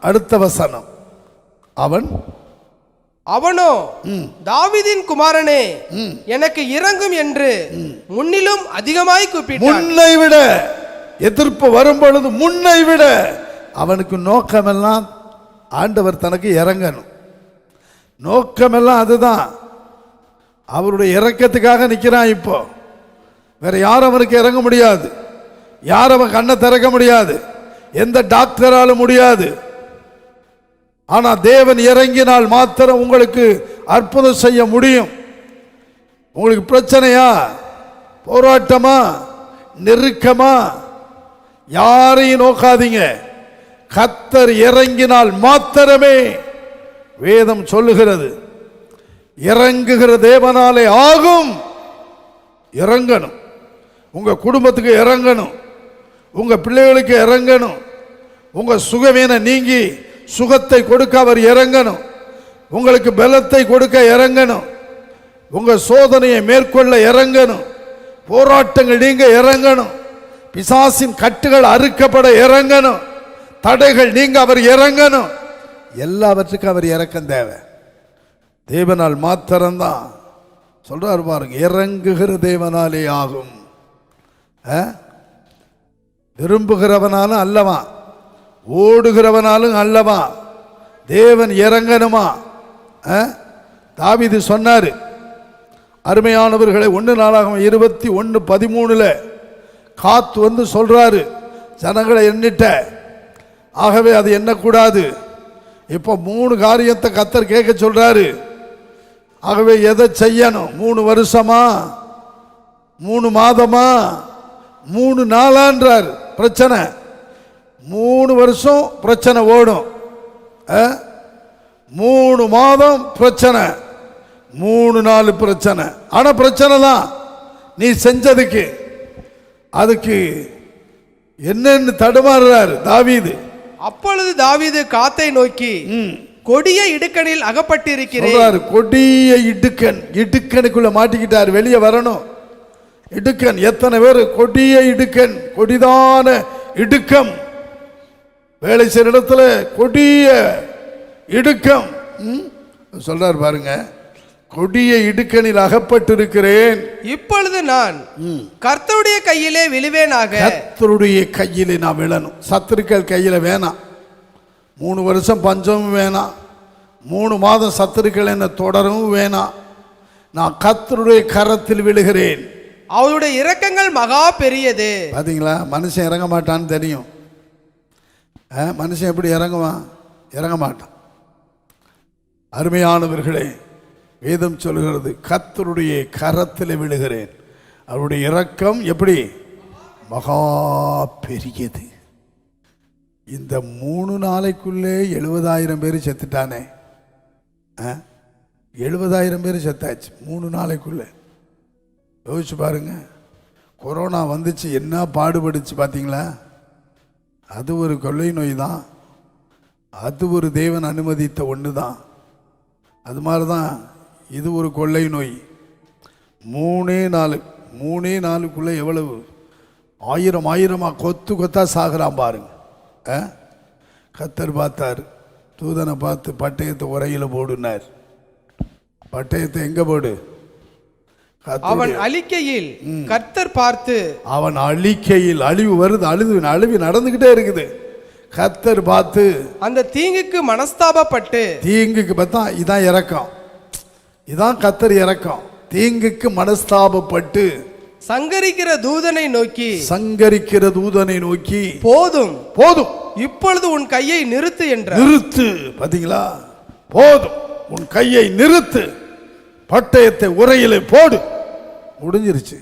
அடுத்த வசனம், அவனோ தாவீதின் குமாரனே எனக்கு இறங்கும் என்று முன்னிலும் அதிகமாய் கூப்பிட்டான். முன்னை விட எதிர்ப்பு வரும் பொழுது முன்னை விட அவனுக்கு நோக்கமெல்லாம் ஆண்டவர் தனக்கு இறங்கணும். நோக்கமெல்லாம் அதுதான். அவருடைய இறக்கத்துக்காக நிற்கிறான். இப்போ வேற யாரும் அவனுக்கு இறங்க முடியாது. யாரும் அவன் கண்ணை திறக்க முடியாது. எந்த டாக்டராலும் முடியாது. ஆனா தேவன் இறங்கினால் மாத்திரம் உங்களுக்கு அற்புதம் செய்ய முடியும். உங்களுக்கு பிரச்சனையா, போராட்டமா, நெருக்கமா, யாரையும் நோக்காதீங்க. கர்த்தர் இறங்கினால் மாத்திரமே வேதம் சொல்லுகிறது. இறங்குகிற தேவனாலே ஆகும். இறங்கணும். உங்க குடும்பத்துக்கு இறங்கணும், உங்க பிள்ளைகளுக்கு இறங்கணும், உங்க சுகவீன நீங்கி சுகத்தை கொடுக்க அவர் இறங்கணும், உங்களுக்கு பலத்தை கொடுக்க இறங்கணும், உங்க சோதனையை மேற்கொள்ள இறங்கணும், போராட்டங்கள் நீங்க இறங்கணும், பிசாசின் கட்டுகள் அறுக்கப்பட இறங்கணும், தடைகள் நீங்க அவர் இறங்கணும். எல்லாவற்றுக்கும் அவர் இறக்கம் தேவை. தேவனால் மாத்திரம்தான். சொல்றாரு பாருங்க, இறங்குகிற தேவனாலே ஆகும். விரும்புகிறவனாலும் அல்லவா, ஓடுகிறவனாலும் அல்லவா, தேவன் இறங்கணுமா? தாவீது சொன்னாரு, அருமையானவர்களை, 1 நாளாகமம் 21:13 காத்து வந்து சொல்றாரு, ஜனங்களை எண்ணிட்ட. ஆகவே அது எண்ணக்கூடாது. இப்போ 3 காரியத்தை கர்த்தர் கேட்க சொல்றாரு. ஆகவே எதை செய்யணும்? 3 வருஷமா, 3 மாதமா, 3 நாளான்றார். பிரச்சனை 3 வருஷம் பிரச்சனை ஓடும், 3 மாதம் பிரச்சனை, 3 நாள் பிரச்சனை. ஆனா பிரச்சனை தான் நீ செஞ்சதுக்கு. அதுக்கு என்னன்னு தடுமாறுறாரு தாவீது. அப்பொழுது தாவீது காத்தை நோக்கி, கொடிய இடுக்கணில் அகப்பட்டிருக்கிறேன். சொல்றாரு, கொடிய இடுக்கன். இடுக்கனுக்குள்ள மாட்டிக்கிட்டார், வெளியே வரணும். இடுக்கன் எத்தனை பேர்? கொடிய இடுக்கன், கொடிதான இடுக்கம். வேலை செய்யற இடத்துல கொடிய இடுக்கம். சொல்றாரு பாருங்க, கொடிய இடுக்கனில் அகப்பட்டிருக்கிறேன். இப்பொழுது நான் கர்த்தருடைய கையிலே விழுவேனாக. கர்த்தருடைய கையிலே நான் விழணும். சத்துருக்கள் கையில வேணாம். 3 வருஷம் பஞ்சமும் வேணாம், 3 மாதம் சத்துருக்கள் என்ன தொடரவும் வேணாம். நான் கர்த்தருடைய கரத்தில் விழுகிறேன். அவருடைய இரக்கங்கள் மகா பெரியது. பாத்தீங்களா, மனுஷன் இறங்க மாட்டான்னு தெரியும். மனுஷன் எப்படி இறங்குவான்? இறங்க மாட்டான். அருமையானவர்களே, வேதம் சொல்கிறது, கர்த்தருடைய கரத்தில் விழுகிறேன். அவருடைய இரக்கம் எப்படி? மகா பெரியது. இந்த 3 நாளைக்குள்ளே 70,000 பேர் செத்துட்டானே. 70,000 பேர் செத்தாச்சு 3 நாளைக்குள்ளே. யோசிச்சு பாருங்க. கொரோனா வந்துச்சு, என்ன பாடுபடுச்சு பார்த்தீங்களா? அது ஒரு கொள்ளை நோய் தான். அது ஒரு தேவன் அனுமதித்த ஒன்று தான். அது மாதிரி தான் இது ஒரு கொள்ளை நோய். 3 நாளுக்குள்ளே எவ்வளவு ஆயிரமா கொத்து கொத்தா சாகுறான் பாருங்க. கர்த்தர் பார்த்தார், தூதனை பார்த்து பட்டயத்தை உரையில போடுனார். பட்டயத்தை எங்க போடு? அவன் அழிக்கையில் கர்த்தர் பார்த்து, அவன் அழிக்கையில் அழிவு வருது, அழிவு நடந்துகிட்டே இருக்குது. கர்த்தர் பார்த்து அந்த தீங்குக்கு மனஸ்தாபப்பட்டு, தீங்குக்கு பார்த்தா இதான் இரக்கம், இதான் கர்த்தர் இரக்கம். தீங்குக்கு மனஸ்தாபப்பட்டு சங்கரிக்கிற தூதனை நோக்கி போதும் போதும், இப்பொழுது உன் கையை நிறுத்து என்றார். நிறுத்து. பாத்தீங்களா, போதும், உன் கையை நிறுத்து, பட்டயத்தை உரையிலே போடு. முடிஞ்சிருச்சு.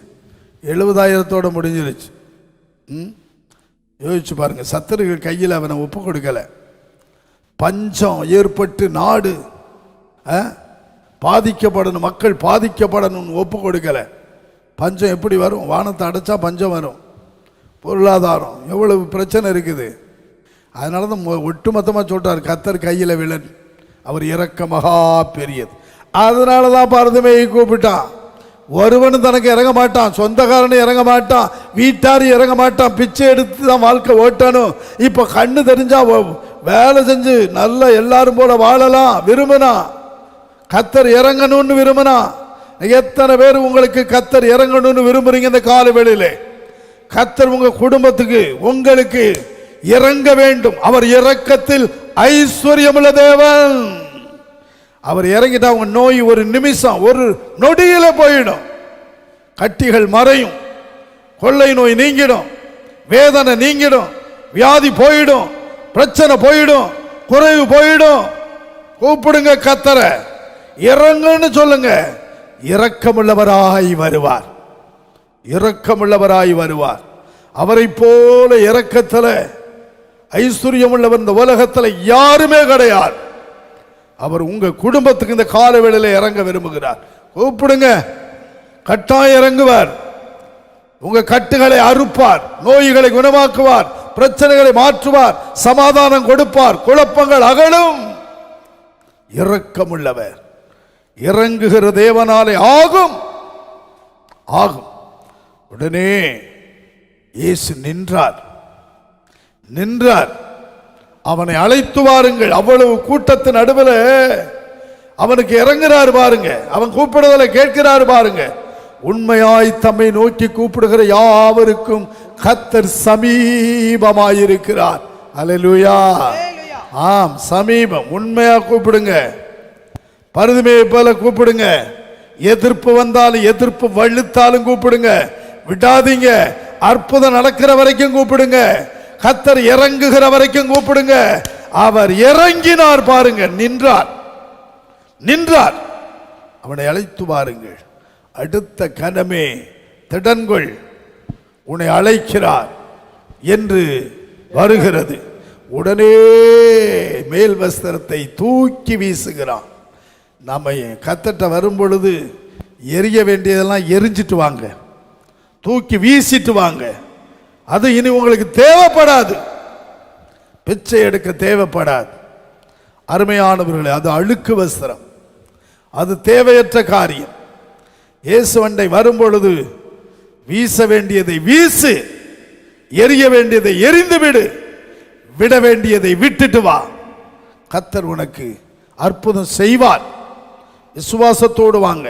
70,000 முடிஞ்சிருச்சு. யோசிச்சு பாருங்க. சத்துருகள் கையில் அவனை ஒப்பு கொடுக்கல. பஞ்சம் ஏற்பட்டு நாடு பாதிக்கப்படணும், மக்கள் பாதிக்கப்படணும், ஒப்பு கொடுக்கல. பஞ்சம் எப்படி வரும்? வானத்தை அடைச்சா பஞ்சம் வரும். பொருளாதாரம் எவ்வளவு பிரச்சனை இருக்குது. அதனால தான் ஒட்டுமொத்தமாக சொல்றார், கர்த்தர் கையில் விழன், அவர் இரக்க மகா பெரியது. அதனால தான் பரதமையை கூப்பிட்டான். ஒருவனும் தனக்கு இறங்க மாட்டான், சொந்தக்காரனும் இறங்க மாட்டான், வீட்டாரும் இறங்க மாட்டான், பிச்சை எடுத்து தான் வாழ்க்கை ஓட்டணும். இப்போ கண்ணு தெரிஞ்சா வேலை செஞ்சு நல்லா எல்லாரும் போல வாழலாம் விரும்பினா, கர்த்தர் இறங்கணும்னு விரும்பினா. எத்தனை பேர் உங்களுக்கு கர்த்தர் இறங்கணும்னு விரும்புறீங்க? இந்த கால வேளையிலே கர்த்தர் உங்க குடும்பத்துக்கு உங்களுக்கு இறங்க வேண்டும். அவர் இரக்கத்தில் ஐஸ்வர்யமுள்ள தேவன். அவர் இறங்கிட்டா உங்க நோய் ஒரு நிமிஷம், ஒரு நொடியில போயிடும். கட்டிகள் மறையும், கொள்ளை நோய் நீங்கிடும், வேதனை நீங்கிடும், வியாதி போயிடும், பிரச்சனை போயிடும், குறைவு போயிடும். கூப்பிடுங்க கர்த்தரை, இறங்குன்னு சொல்லுங்க. இரக்கமுள்ளவராய் வருவார், இரக்கமுள்ளவராய் வருவார். அவரை போல இரக்கத்துல ஐஸ்வர்யமுள்ளவர் இந்த உலகத்துல யாருமே கிடையாது. அவர் உங்க குடும்பத்துக்கு இந்த கால வேளையில இறங்க விரும்புகிறார். கூப்பிடுங்க, கட்டாயம் இறங்குவார். உங்க கட்டுகளை அறுப்பார், நோய்களை குணமாக்குவார், பிரச்சனைகளை மாற்றுவார், சமாதானம் கொடுப்பார், குழப்பங்கள் அகலும். இரக்கமுள்ளவர். இறங்குகிற தேவனாலே ஆகும் ஆகும். உடனே இயேசு நின்றார். அவனை அழைத்து வாருங்கள். அவ்வளவு கூட்டத்தின் நடுவில் அவனுக்கு இறங்குறாரு பாருங்க. அவன் கூப்பிடுதலை கேட்கிறாரு பாருங்க. உண்மையாய் தம்மை நோக்கி கூப்பிடுகிற யாவருக்கும் கர்த்தர் சமீபமாயிருக்கிறார். அல்லேலூயா. ஆம், சமீபம். உண்மையா கூப்பிடுங்க, பருதுமையை போல கூப்பிடுங்க. எதிர்ப்பு வந்தாலும் எதிர்ப்பு வலுத்தாலும் கூப்பிடுங்க, விடாதீங்க. அற்புதம் நடக்கிற வரைக்கும் கூப்பிடுங்க, கர்த்தர் இறங்குகிற வரைக்கும் கூப்பிடுங்க. அவர் இறங்கினார் பாருங்க, நின்றார். அவனை அழைத்து பாருங்கள். அடுத்த கணமே திடன்கொள், உன்னை அழைக்கிறார் என்று வருகிறது. உடனே மேல் வஸ்திரத்தை தூக்கி வீசுகிறான். நம்ம கர்த்தர்ட்ட வரும் பொழுது எரிய வேண்டியதெல்லாம் எரிஞ்சிட்டு வாங்க, தூக்கி வீசிட்டு வாங்க. அது இனி உங்களுக்கு தேவைப்படாது, பிச்சை எடுக்க தேவைப்படாது. அருமையானவர்களே, அது அழுக்கு வஸ்திரம், அது தேவையற்ற காரியம். இயேசுவண்டை வரும்பொழுது வீச வேண்டியதை வீசு, எரிய வேண்டியதை எரிந்து விடு, விட வேண்டியதை விட்டுட்டு வா. கர்த்தர் உனக்கு அற்புதம் செய்வார். விசுவாசத்தோடு வாங்க.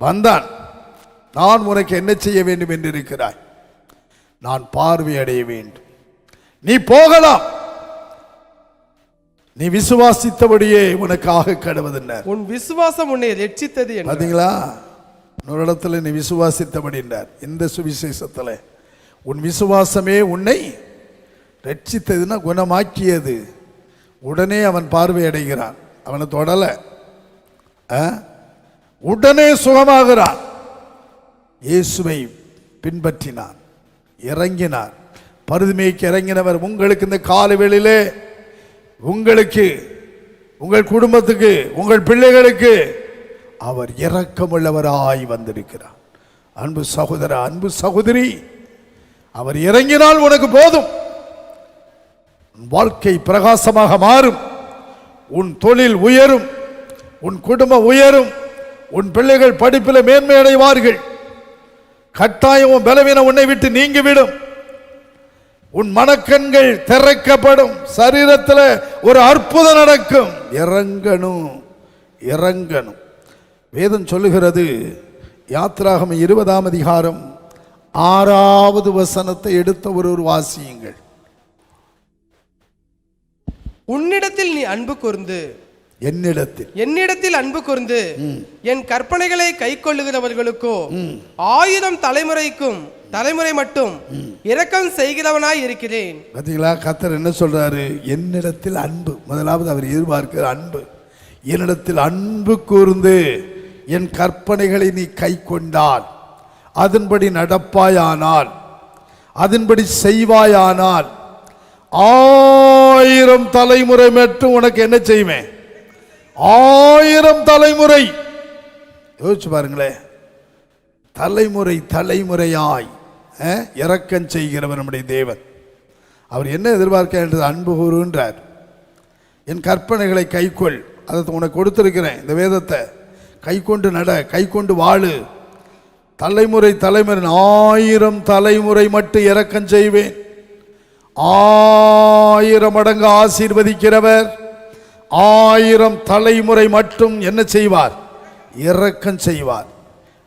வந்தான், நான் உனக்கு என்ன செய்ய வேண்டும் என்று இருக்கிறாய்? நான் பார்வை அடைய வேண்டும். நீ போகலாம், நீ விசுவாசித்தபடியே உனக்காக கடவுதுன்னார். உன் விசுவாசம் உன்னை ரட்சித்தது என்றார். பாத்தீங்களா? ஒரு இடத்துல நீ விசுவாசித்தபடினார். இந்த சுவிசேஷத்துல உன் விசுவாசமே உன்னை ரட்சித்ததுன்னா குணமாக்கியது. உடனே அவன் பார்வை அடைகிறான். அவனை தொடல, உடனே சுகமாகிறான். இயேசுவை பின்பற்றினான், இறங்கினார். பருதுமைக்கு இறங்கினவர் உங்களுக்கு இந்த காலவேளையிலே, உங்களுக்கு, உங்கள் குடும்பத்துக்கு, உங்கள் பிள்ளைகளுக்கு அவர் இரக்கமுள்ளவராய் வந்திருக்கிறார். அன்பு சகோதர, அன்பு சகோதரி, அவர் இறங்கினால் உனக்கு போதும். உன் வாழ்க்கை பிரகாசமாக மாறும், உன் தொழில் உயரும், உன் குடும்பம் உயரும், உன் பிள்ளைகள் படிப்பில் மேன்மை அடைவார்கள். கட்டாயம் பலவீனம் உன்னை விட்டு நீங்கிவிடும். உன் மனக்கண்கள் திறக்கப்படும். சரீரத்தில் ஒரு அற்புதம் நடக்கும். இறங்கணும், இறங்கணும். வேதம் சொல்லுகிறது, யாத்திராகமம் 20ஆம் அதிகாரம் 6வது வசனத்தை எடுத்த ஒரு வாசியுங்கள். உன்னிடத்தில் நீ அன்பு கூர்ந்து, என்னிடத்தில் அன்பு கூர்ந்து என் கற்பனைகளை கை கொள்ளுகிறவர்களுக்கோ 1000 தலைமுறை மட்டும் இரக்கம் செய்கிறவனாய் இருக்கிறேன். பார்த்தீங்களா? கர்த்தர் என்ன சொல்றாரு? என்னிடத்தில் அன்பு. முதலாவது அவர் எதிர்பார்க்கிற அன்பு. என்னிடத்தில் அன்பு கூர்ந்து என் கற்பனைகளை நீ கை கொண்டால், அதன்படி நடப்பாயானால், அதன்படி செய்வாயானால் 1000 தலைமுறை மட்டும் உனக்கு என்ன செய்வேன்? 1000 தலைமுறை. யோசிச்சு பாருங்களேன். தலைமுறை தலைமுறையாய் இரக்கம் செய்கிறவர் நம்முடைய தேவன். அவர் என்ன எதிர்பார்க்கிறது? அன்பு கூறுன்றார். என் கற்பனைகளை கைக்கொள், அதை உனக்கு கொடுத்திருக்கிறேன். இந்த வேதத்தை கை கொண்டு நட, கை கொண்டு வாழு. தலைமுறை தலைமுறை 1000 தலைமுறை மட்டும் இரக்கம் செய்வேன். 1000 மடங்கு ஆசீர்வதிக்கிறவர் 1000 தலைமுறை மட்டும் என்ன செய்வார்? இரக்கம் செய்வார்.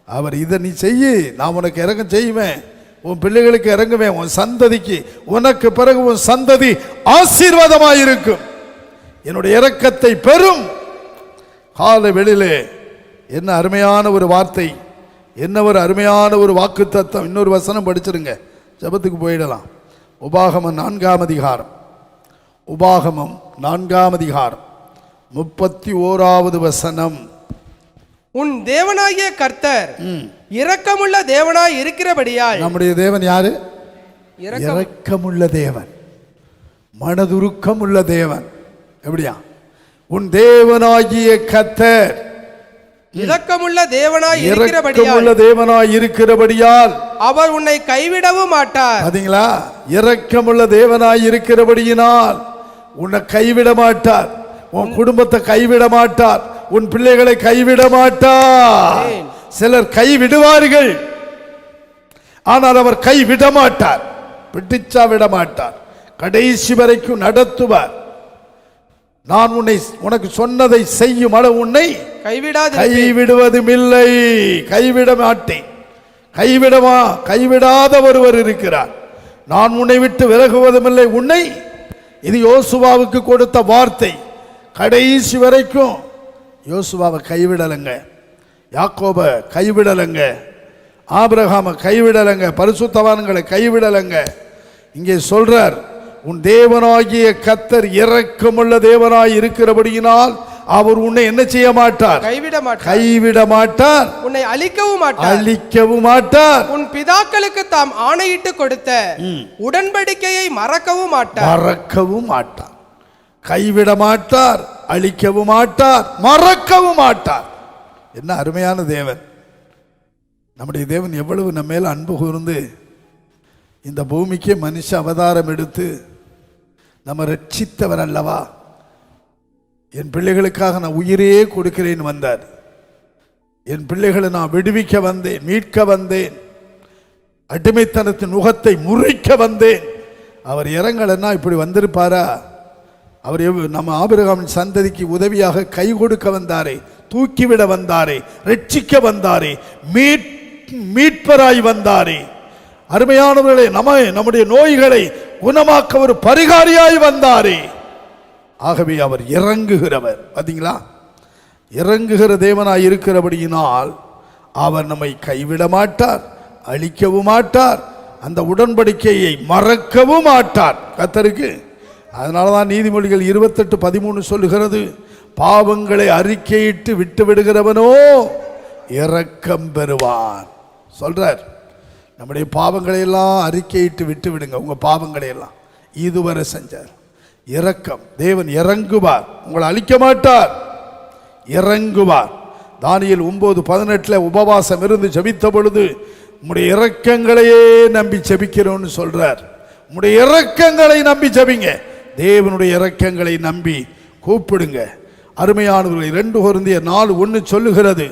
அவர் இதை நீ செய்ய, நான் உனக்கு இரக்கம் செய்வேன், உன் பிள்ளைகளுக்கு இறங்குவேன், உன் சந்ததிக்கு, உனக்கு பிறகு உன் சந்ததி ஆசீர்வாதமாயிருக்கும், என்னுடைய இரக்கத்தை பெறும். கால வெளியிலே என்ன அருமையான ஒரு வார்த்தை, என்ன ஒரு அருமையான ஒரு வாக்கு தத்துவம். இன்னொரு வசனம் படிச்சிருங்க, ஜெபத்துக்கு போயிடலாம். உபாகமம் 4ஆம் அதிகாரம், உபாகமம் 4ஆம் அதிகாரம் 31வது வசனம். உன் தேவனாகிய கர்த்தர் இரக்கமுள்ள தேவனாய் இருக்கிறபடியால். நம்முடைய தேவன் யாரு? இரக்கமுள்ள தேவன், மனதுருக்கம் உள்ள தேவன். எப்படியா? உன் தேவனாகிய கர்த்தர் இரக்கமுள்ள தேவனாய் இருக்கிறபடியால் அவர் உன்னை கைவிடவும் மாட்டார். பாத்தீங்களா? இரக்கமுள்ள தேவனாய் இருக்கிறபடியினால் உன்னை கைவிட மாட்டார், உன் குடும்பத்தை கைவிட மாட்டார், உன் பிள்ளைகளை கைவிட மாட்டார். சிலர் கைவிடுவார்கள், ஆனால் அவர் கைவிட மாட்டார், பிடிச்சா விட மாட்டார், கடைசி வரைக்கும் நடத்துவார். நான் உனக்கு சொன்னதை செய்யும் அளவு உன்னை கைவிடுவதும் இல்லை, கைவிட மாட்டேன். கைவிடாத ஒருவர் இருக்கிறார். நான் உன்னை விட்டு விலகுவதும் இல்லை உன்னை. இது யோசுவாவுக்கு கொடுத்த வார்த்தை. கடைசி வரைக்கும் யோசுவாவை கைவிடலைங்க, யாக்கோபை கைவிடலைங்க, ஆபிரகாமை கைவிடலைங்க, பரிசுத்தவான்களை கைவிடலைங்க. இங்கே சொல்றார், உன் தேவனாகிய கர்த்தர் இரக்கமுள்ள தேவனாய் இருக்கிறபடியினால் அவர் உன்னை என்ன செய்ய மாட்டார்? கைவிட மாட்டார், உன்னை அழிக்கவும் மாட்டார். உன் பிதாக்களுக்கு தாம் ஆணையிட்டு கொடுத்த உடன்படிக்கையை மறக்கவும் மாட்டார். கைவிட மாட்டார், அழிக்கவும் மாட்டார், மறக்கவும் மாட்டார். என்ன அருமையான தேவன் நம்முடைய தேவன்! எவ்வளவு நம்ம மேல அன்பு கூர்ந்து இந்த பூமிக்கே மனுஷ அவதாரம் எடுத்து நம்ம ரட்சித்தவர் அல்லவா? என் பிள்ளைகளுக்காக நான் உயிரே கொடுக்கிறேன் வந்தார். என் பிள்ளைகளை நான் விடுவிக்க வந்தேன், மீட்க வந்தேன், அடிமைத்தனத்தின் நுகத்தை முறிக்க வந்தேன். அவர் இறங்கலன்னா இப்படி வந்திருப்பாரா? அவர் நம்ம ஆபிரகாமின் சந்ததிக்கு உதவியாக கை கொடுக்க வந்தாரே, தூக்கிவிட வந்தாரே, ரட்சிக்க வந்தாரே, மீட்பராய் வந்தாரே. அருமையானவர்களே, நம்முடைய நோய்களை குணமாக்க ஒரு பரிகாரியாய் வந்தாரே. ஆகவே அவர் இறங்குகிறவர். பார்த்தீங்களா? இறங்குகிற தேவனாய் இருக்கிறபடியினால் அவர் நம்மை கைவிட மாட்டார், அழிக்கவும் மாட்டார், அந்த உடன்படிக்கையை மறக்கவும் மாட்டார் கர்த்தருக்கு. அதனால தான் நீதிமொழிகள் 28:13 சொல்லுகிறது, பாவங்களை அறிக்கையிட்டு விட்டு விடுகிறவனோ இரக்கம் பெறுவான். சொல்றார், நம்முடைய பாவங்களை எல்லாம் அறிக்கையிட்டு விட்டு விடுங்க. உங்க பாவங்களை எல்லாம் இதுவரை செஞ்சார். இரக்கம், தேவன் இறங்குவார், உங்களை அழிக்க மாட்டார், இறங்குவார். தானியேல் 9:18 உபவாசம் இருந்து ஜெபித்த பொழுது உம்முடைய இரக்கங்களையே நம்பி ஜெபிக்கிறோன்னு சொல்றார். உம்முடைய இரக்கங்களை நம்பி ஜெபிங்க, தேவனுடைய இரக்கங்களை நம்பி கூப்பிடுங்க. அருமையானவர்களை 2 கொரிந்தியர் 4:1 சொல்லுகிறது,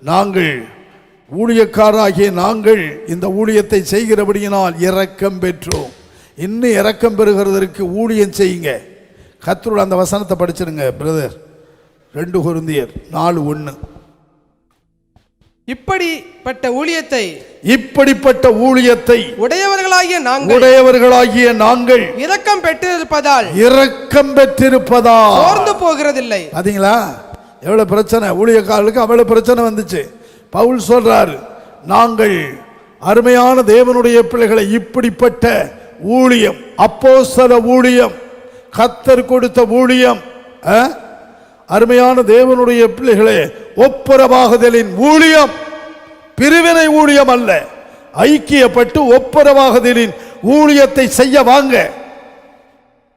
நாங்கள் ஊழியக்காரராகிய நாங்கள் இந்த ஊழியத்தை செய்கிறபடியினால் இரக்கம் பெற்றோம். இன்னும் இரக்கம் பெறுகிறதற்கு ஊழியம் செய்யுங்க. கர்த்தருடைய அந்த வசனத்தை படிச்சிருங்க பிரதர். 2 கொரிந்தியர் 4:1. இப்படிப்பட்ட ஊழியத்தை உடையவர்களாகிய நாங்கள் இரக்கம் பெற்றிருப்பதால் சோர்ந்து போகிறதில்லை. பாத்தீங்களா எவ்வளவு பிரச்சனை? ஊழியக்காரர்களுக்கு அவ்வளவு பிரச்சனை வந்துச்சு. பவுல் சொல்றாரு, நாங்கள் அருமையான தேவனுடைய பிள்ளைகளை இப்படிப்பட்ட ஊழியம், அப்போஸ்தல ஊழியம், கர்த்தர் கொடுத்த ஊழியம், அருமையான தேவனுடைய பிள்ளைகளே, ஒப்புரவாகுதலின் ஊழியம், பிரிவினை ஊழியம் அல்ல, ஐக்கியப்பட்டு ஒப்புரவாகுதலின் ஊழியத்தை செய்ய வாங்க,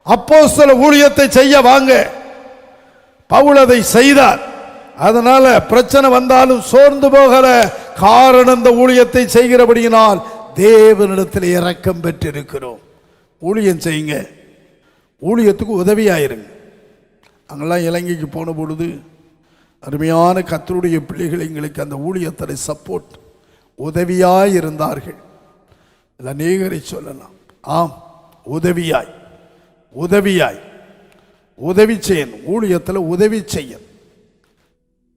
அப்போஸ்தல ஊழியத்தை செய்ய வாங்க. பவுல் அதை செய்தார். அதனால பிரச்சனை வந்தாலும் சோர்ந்து போகல. காரணம், இந்த ஊழியத்தை செய்கிறபடியினால் தேவனிடத்தில் இரக்கம் பெற்றிருக்கிறோம். ஊழியம் செய்யுங்க, ஊழியத்துக்கு உதவியாயிருங்க. அங்கெல்லாம் இலங்கைக்கு போன பொழுது அருமையான கர்த்தருடைய பிள்ளைகள் எங்களுக்கு அந்த ஊழியத்தில் சப்போர்ட், உதவியாய் இருந்தார்கள். அநேகரை சொல்லலாம். ஆம், உதவி செய்யணும், ஊழியத்தில் உதவி செய்யணும்.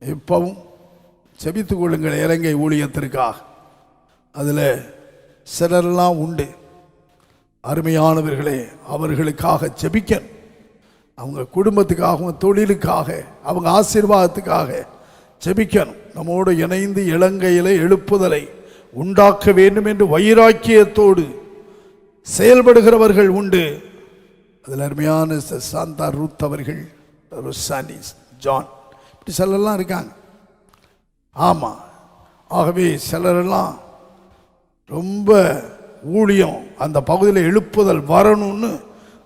இப்பவும் செபித்துக் கொள்ளுங்கள் இலங்கை ஊழியத்திற்காக. அதில் சிலரெல்லாம் உண்டு. அருமையானவர்களே, அவர்களுக்காக ஜெபிக்கணும். அவங்க குடும்பத்துக்காகவும் தொழிலுக்காக அவங்க ஆசீர்வாதத்துக்காக ஜெபிக்கணும். நம்மோடு இணைந்து இலங்கையில் எழுப்புதலை உண்டாக்க வேண்டும் என்று வைராக்கியத்தோடு செயல்படுகிறவர்கள் உண்டு. அதில் அருமையான சாந்தா ரூத் அவர்கள், ரொசானிஸ், ஜான், இப்படி சிலரெல்லாம் இருக்காங்க. ஆமாம், ஆகவே சிலரெல்லாம் ரொம்ப ஊழியம் அந்த பகுதியில் எழுப்புதல் வரணும்னு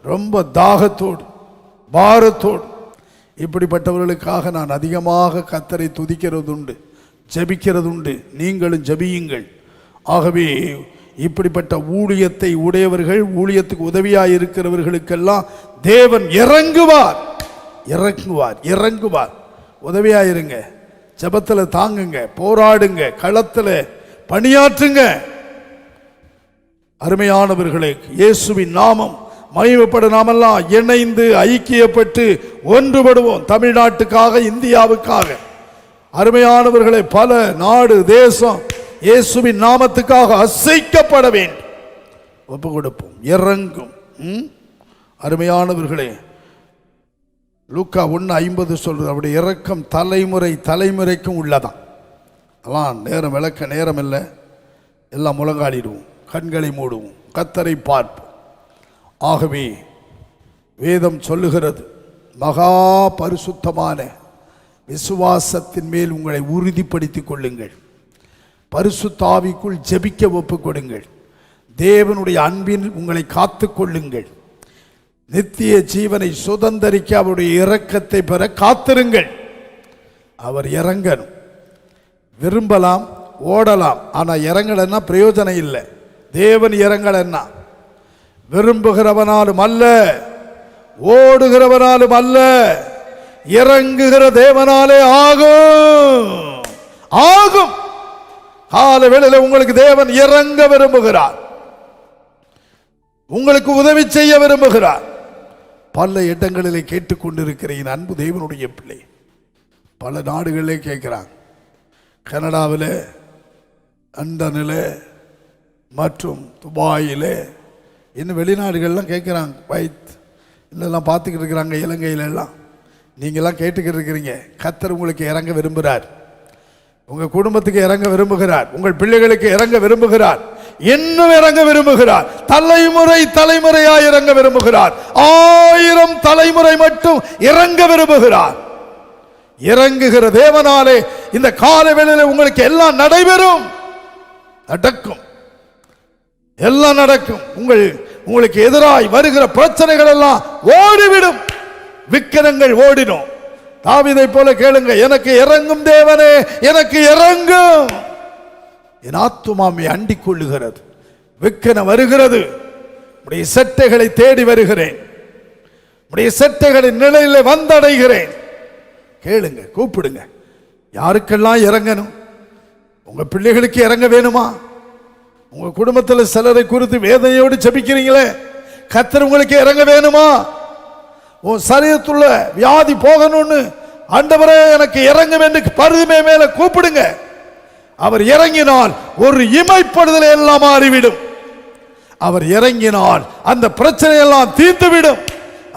ரொம்ப தாகத்தோடு பாரத்தோடு, இப்படிப்பட்டவர்களுக்காக நான் அதிகமாக கர்த்தரை துதிக்கிறதுண்டு, ஜெபிக்கிறதுண்டு. நீங்களும் ஜெபியுங்கள். ஆகவே இப்படிப்பட்ட ஊழியத்தை உடையவர்கள், ஊழியத்துக்கு உதவியாக இருக்கிறவர்களுக்கெல்லாம் தேவன் இறங்குவார். உதவியாயிருங்க, ஜெபத்தில் தாங்குங்க, போராடுங்க, களத்தில் பணியாற்றுங்க. அருமையானவர்களே, இயேசுவின் நாமம் மகிமைப்பட நாமெல்லாம் இணைந்து ஐக்கியப்பட்டு ஒன்றுபடுவோம். தமிழ்நாட்டுக்காக, இந்தியாவுக்காக. அருமையானவர்களே, பல நாடு தேசம் இயேசுவின் நாமத்துக்காக அசைக்கப்பட வேண்டும். ஒப்பு கொடுப்போம், இறங்கும். அருமையானவர்களே, லூக்கா 1:50 சொல்றது, அவருடைய இரக்கம் தலைமுறைக்கும் உள்ளதான். அதெல்லாம் நேரம் விளக்க நேரம் இல்லை. எல்லாம் முழங்காலிடுவோம், கண்களை மூடுவோம், கர்த்தரை பார்ப்போம். ஆகவே வேதம் சொல்லுகிறது, மகா பரிசுத்தமான விசுவாசத்தின் மேல் உங்களை உறுதிப்படுத்திக் கொள்ளுங்கள், பரிசுத்த ஆவிக்குள் ஜெபிக்க ஒப்புக் கொடுங்கள், தேவனுடைய அன்பில் உங்களை காத்து கொள்ளுங்கள், நித்திய ஜீவனை சுதந்தரிக்க அவருடைய இரக்கத்தை பெற காத்திருங்கள். அவர் இறங்கணும். விரும்பலாம், ஓடலாம், ஆனால் இறங்கலன்னா பிரயோஜனம் இல்லை. தேவன் இறங்கலன்னா விரும்புகிறவனாலும் அல்ல, ஓடுகிறவனாலும் அல்ல, இறங்குகிற தேவனாலே ஆகும். ஆகும். கால வேளையில உங்களுக்கு தேவன் இறங்க விரும்புகிறார், உங்களுக்கு உதவி செய்ய விரும்புகிறார். பல இடங்களிலே கேட்டுக்கொண்டிருக்கிற என் அன்பு தேவனுடைய பிள்ளை, பல நாடுகளிலே கேட்கிறாங்க. கனடாவில், லண்டனில் மற்றும் துபாயில், இன்னும் வெளிநாடுகள்லாம் கேட்குறாங்க. குவைத் இல்லைலாம் பார்த்துக்கிட்டு இருக்கிறாங்க. இலங்கையில எல்லாம் நீங்கள்லாம் கேட்டுக்கிட்டு இருக்கிறீங்க. கர்த்தர் உங்களுக்கு இறங்க விரும்புகிறார், உங்கள் குடும்பத்துக்கு இறங்க விரும்புகிறார், உங்கள் பிள்ளைகளுக்கு இறங்க விரும்புகிறார், இன்னும் இறங்க விரும்புகிறார். தலைமுறை தலைமுறையாக இறங்க விரும்புகிறார். 1000 தலைமுறை மட்டும் இறங்க விரும்புகிறார். இறங்குகிற தேவனாலே இந்த கால வேளையில உங்களுக்கு எல்லாம் நடைபெறும், நடக்கும், எல்லாம் நடக்கும். உங்களுக்கு எதிராய் வருகிற பிரச்சனைகள் எல்லாம் ஓடிவிடும், விக்கிரங்கள் ஓடிடும். தாவீதை போல கேளுங்க, எனக்கு இறங்கும் தேவனே, எனக்கு இறங்கும். என் ஆத்துமாமை அண்டிக் கொள்ளுகிறது, விக்கிரம் வருகிறது. உடைய செட்டைகளை தேடி வருகிறேன், உடைய செட்டைகளின் நிலையில வந்தடைகிறேன். கேளுங்க, கூப்பிடுங்க. யாருக்கெல்லாம் இறங்கணும்? உங்க பிள்ளைகளுக்கு இறங்க வேணுமா? உங்க குடும்பத்தில் சிலரை குறித்து வேதனையோடு ஜெபிக்கிறீங்களே, கர்த்தர் உங்களுக்கு இறங்க வேணுமா? உன் சரீரத்துள்ள வியாதி போகணும்னு ஆண்டவரே எனக்கு இறங்கும் என்று பருதுமே மேல கூப்பிடுங்க. அவர் இறங்கினால் ஒரு இமைப்படுதல் எல்லாம் மாறிவிடும். அவர் இறங்கினால் அந்த பிரச்சனை எல்லாம் தீர்த்துவிடும்.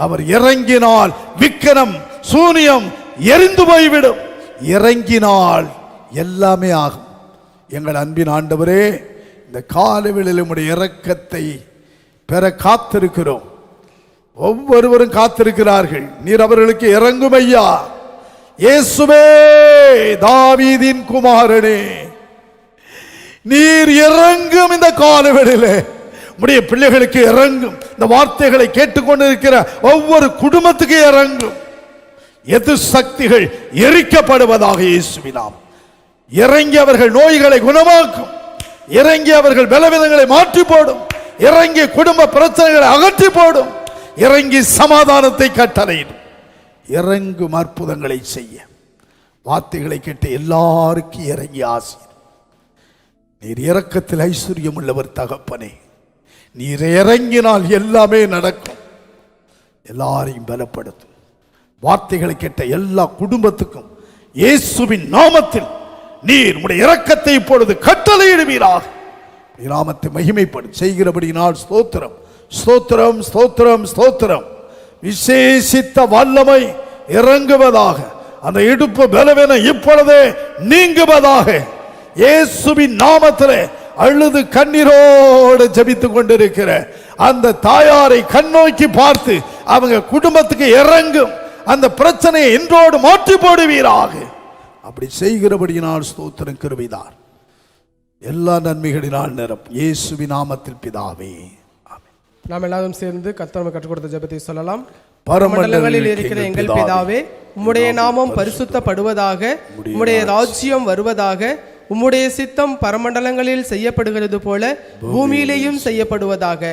அவர் இறங்கினால் விக்கிரம் சூனியம் எரிந்து போய்விடும். இறங்கினால் எல்லாமே ஆகும். எங்கள் அன்பின் ஆண்டவரே, இந்த காலவேளையில் உம்முடைய இரக்கத்தை பெற காத்திருக்கிறோம். ஒவ்வொருவரும் காத்திருக்கிறார்கள். நீர் அவர்களுக்கு இறங்கும் ஐயா. இயேசுவே, தாவீதின் குமாரனே, நீர் இறங்கும். இந்த காலவேளையிலே உம்முடைய பிள்ளைகளுக்கு இறங்கும். இந்த வார்த்தைகளை கேட்டுக்கொண்டிருக்கிற ஒவ்வொரு குடும்பத்துக்கு இறங்கும். எது சக்திகள் எரிக்கப்படுவதாக இயேசுவினாம். இறங்கி அவர்கள் நோய்களை குணமாக்கும், இறங்கி அவர்கள் பலவீனங்களை மாற்றி போடும், இறங்கி குடும்ப பிரச்சனைகளை அகற்றி போடும், இறங்கி சமாதானத்தை கட்டளையிடும். இறங்கும் அற்புதங்களை செய்ய வார்த்தைகளை கேட்டு எல்லாருக்கும் இறங்கி ஆசி. நீர் இரக்கத்தில் ஐஸ்வர்யம் உள்ளவர் தகப்பனே, நீர் இறங்கினால் எல்லாமே நடக்கும், எல்லாரையும் பலப்படுத்தும். வார்த்தைகளை கேட்ட எல்லா குடும்பத்துக்கும் இயேசுவின் நாமத்தில் நீர் உம்முடைய இரக்கத்தை இப்பொழுது கட்டளையிடுவீராக. நாமத்தை மகிமைப்படும் செய்கிறபடியினால் ஸ்தோத்திரம், ஸ்தோத்திரம், ஸ்தோத்திரம், ஸ்தோத்திரம். விசேஷித்த வல்லமை இறங்குவதாக. அந்த இடுப்பு பலவீன இப்பொழுதே நீங்குவதாக. இயேசுவின் நாமத்திலே அழுது கண்ணீரோடு ஜெபித்துக் கொண்டிருக்கிற அந்த தாயாரை கண்ணோக்கி பார்த்து அவங்க குடும்பத்துக்கு இறங்கும். அந்த பிரச்சனையை இன்றோடு மாற்றி போடுவீராக. அப்படி செய்கிறபடியினால் ஸ்தோத்திரம், கிருபைதார். எல்லா நன்மைகளினால் நிரப்பும் இயேசுவின் நாமத்தில் பிதாவே. நாம் எல்லாரும் சேர்ந்து கர்த்தர் நமக்கு கற்றுக் கொடுத்த ஜெபத்தை சொல்லலாம். பரமண்டலங்களில் இருக்கிற எங்கள் பிதாவே, உம்முடைய நாமம் பரிசுத்தப்படுவதாக, உம்முடைய ராஜ்யம் வருவதாக, உம்முடைய சித்தம் பரமண்டலங்களில் செய்யப்படுகிறது போல பூமியிலேயும் செய்யப்படுவதாக.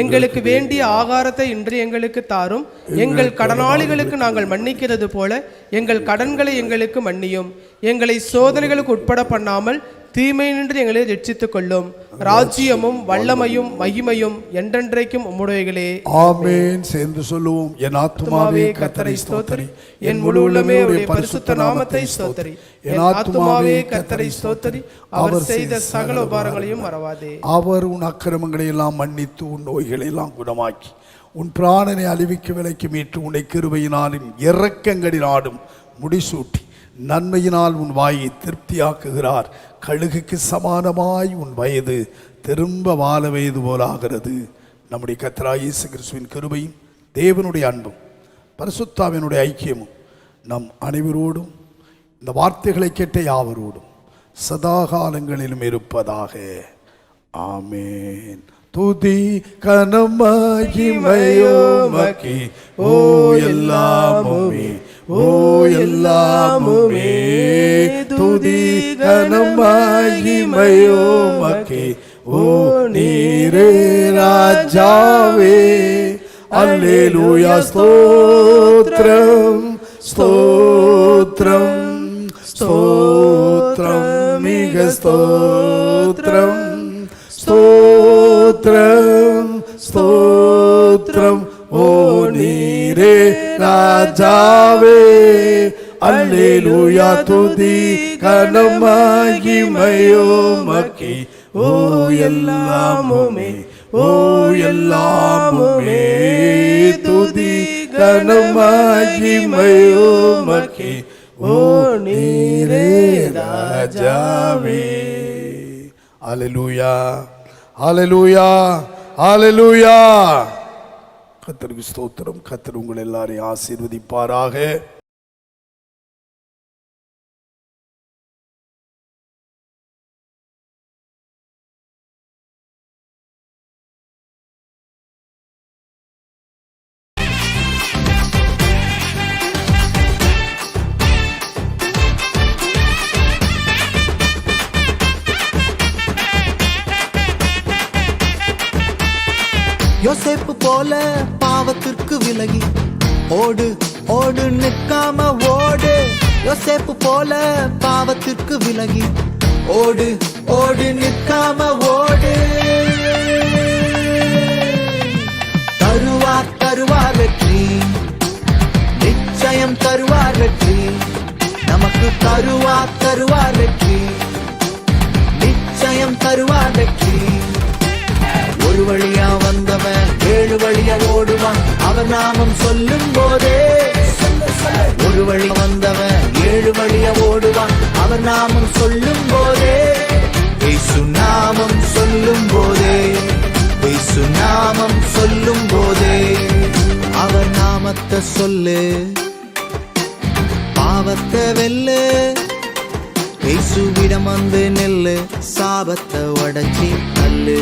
எங்களுக்கு வேண்டிய ஆகாரத்தை இன்று எங்களுக்கு தாரும். எங்கள் கடனாளிகளுக்கு நாங்கள் மன்னிக்கிறது போல எங்கள் கடன்களை எங்களுக்கு மன்னியும். எங்களை சோதனைகளுக்கு உட்பட பண்ணாமல் தீமை நின்று எங்களை ரட்சித்துக் கொள்ளும். ராஜ்யமும் வல்லமையும் மகிமையும் என்றென்றைக்கும் உம்முடையகளே. ஆமென். சேர்ந்து சொல்லுவோம். என் ஆத்துமாவே கர்த்தரை ஸ்தோத்திரி, என் முழு உள்ளமே அவருடைய பரிசுத்த நாமத்தை ஸ்தோத்திரி. என் ஆத்துமாவே கர்த்தரை ஸ்தோத்திரி, அவர் செய்த சகல உபகாரங்களையும் மறவாதே. அவர் உன் அக்கிரமங்களை எல்லாம் மன்னித்து உன் நோய்களை எல்லாம் குணமாக்கி உன் பிராணனை அழிவிக்கு விலைக்கு மீட்டு உன்னை கிருபையினாலும் இரக்கங்களினாலும் முடிசூட்டி நன்மையினால் உன் வாயை திருப்தியாக்குகிறார். கழுகுக்கு சமானமாய் உன் வயது திரும்ப வாழ வயது போலாகிறது. நம்முடைய கர்த்தராகிய இயேசு கிறிஸ்துவின் கிருபையும் தேவனுடைய அன்பும் பரிசுத்தாவினுடைய ஐக்கியமும் நம் அனைவரோடும் இந்த வார்த்தைகளை கேட்ட யாவரோடும் சதா காலங்களிலும் இருப்பதாக. ஆமென். துதி கனம் மகிமையோமக்கி ஓ எல்லாமுமே, ஓ எல்லாமுமே. துதி கனம் மகிமையோமக்கி ஓ நீரே ராஜாவே. அல்லேலூயா ஸ்தோத்திரம், ஸ்தோத்திரம் ஸ்தோத்திரம் மிக ஸ்தோத்திரம் ஸ்தோத்திரம் ஸ்தோத்திரம் ஓ நீரே ராஜாவே அல்லேலூயா துதி கனம் மகிமையோ மக்கி ஓ எல்லாமுமே ஓ எல்லாமுமே துதி கனம் மகிமையோ மக்கி ஓ நீரே ராஜாவே. அல்லேலூயா அல்லேலூயா அல்லேலூயா. கர்த்தருக்கு ஸ்தோத்திரம். கர்த்தர் உங்கள் எல்லாரையும் ஆசீர்வதிப்பாராக. யோசேப்பு போல பாவத்திற்கு விலகி ஓடு ஓடு நிற்காம ஓடு. யோசேப்பு போல பாவத்திற்கு விலகி ஓடு ஓடு நிற்காம ஓடு. தருவார் தருவார் வெற்றி, நிச்சயம் தருவார் வெற்றி. நமக்கு தருவார் தருவார் வெற்றி, நிச்சயம் தருவார் வெற்றி. ஒரு வழியா வந்தவன் 7 வழியா ஓடுவான் அவர் நாமம் சொல்லும் போதே. ஒரு வழி வந்தவன் 7 வழியா ஓடுவான் அவர் நாமம் சொல்லும் போதே. இயேசு நாமம் சொல்லும் போதே, இயேசு நாமம் சொல்லும் போதே. அவர் நாமத்தை சொல்லு, பாவத்தை வெல்லு. இயேசுவிடம் வந்து நெல்லு, சாபத்தை உடைச்சி தள்ளு.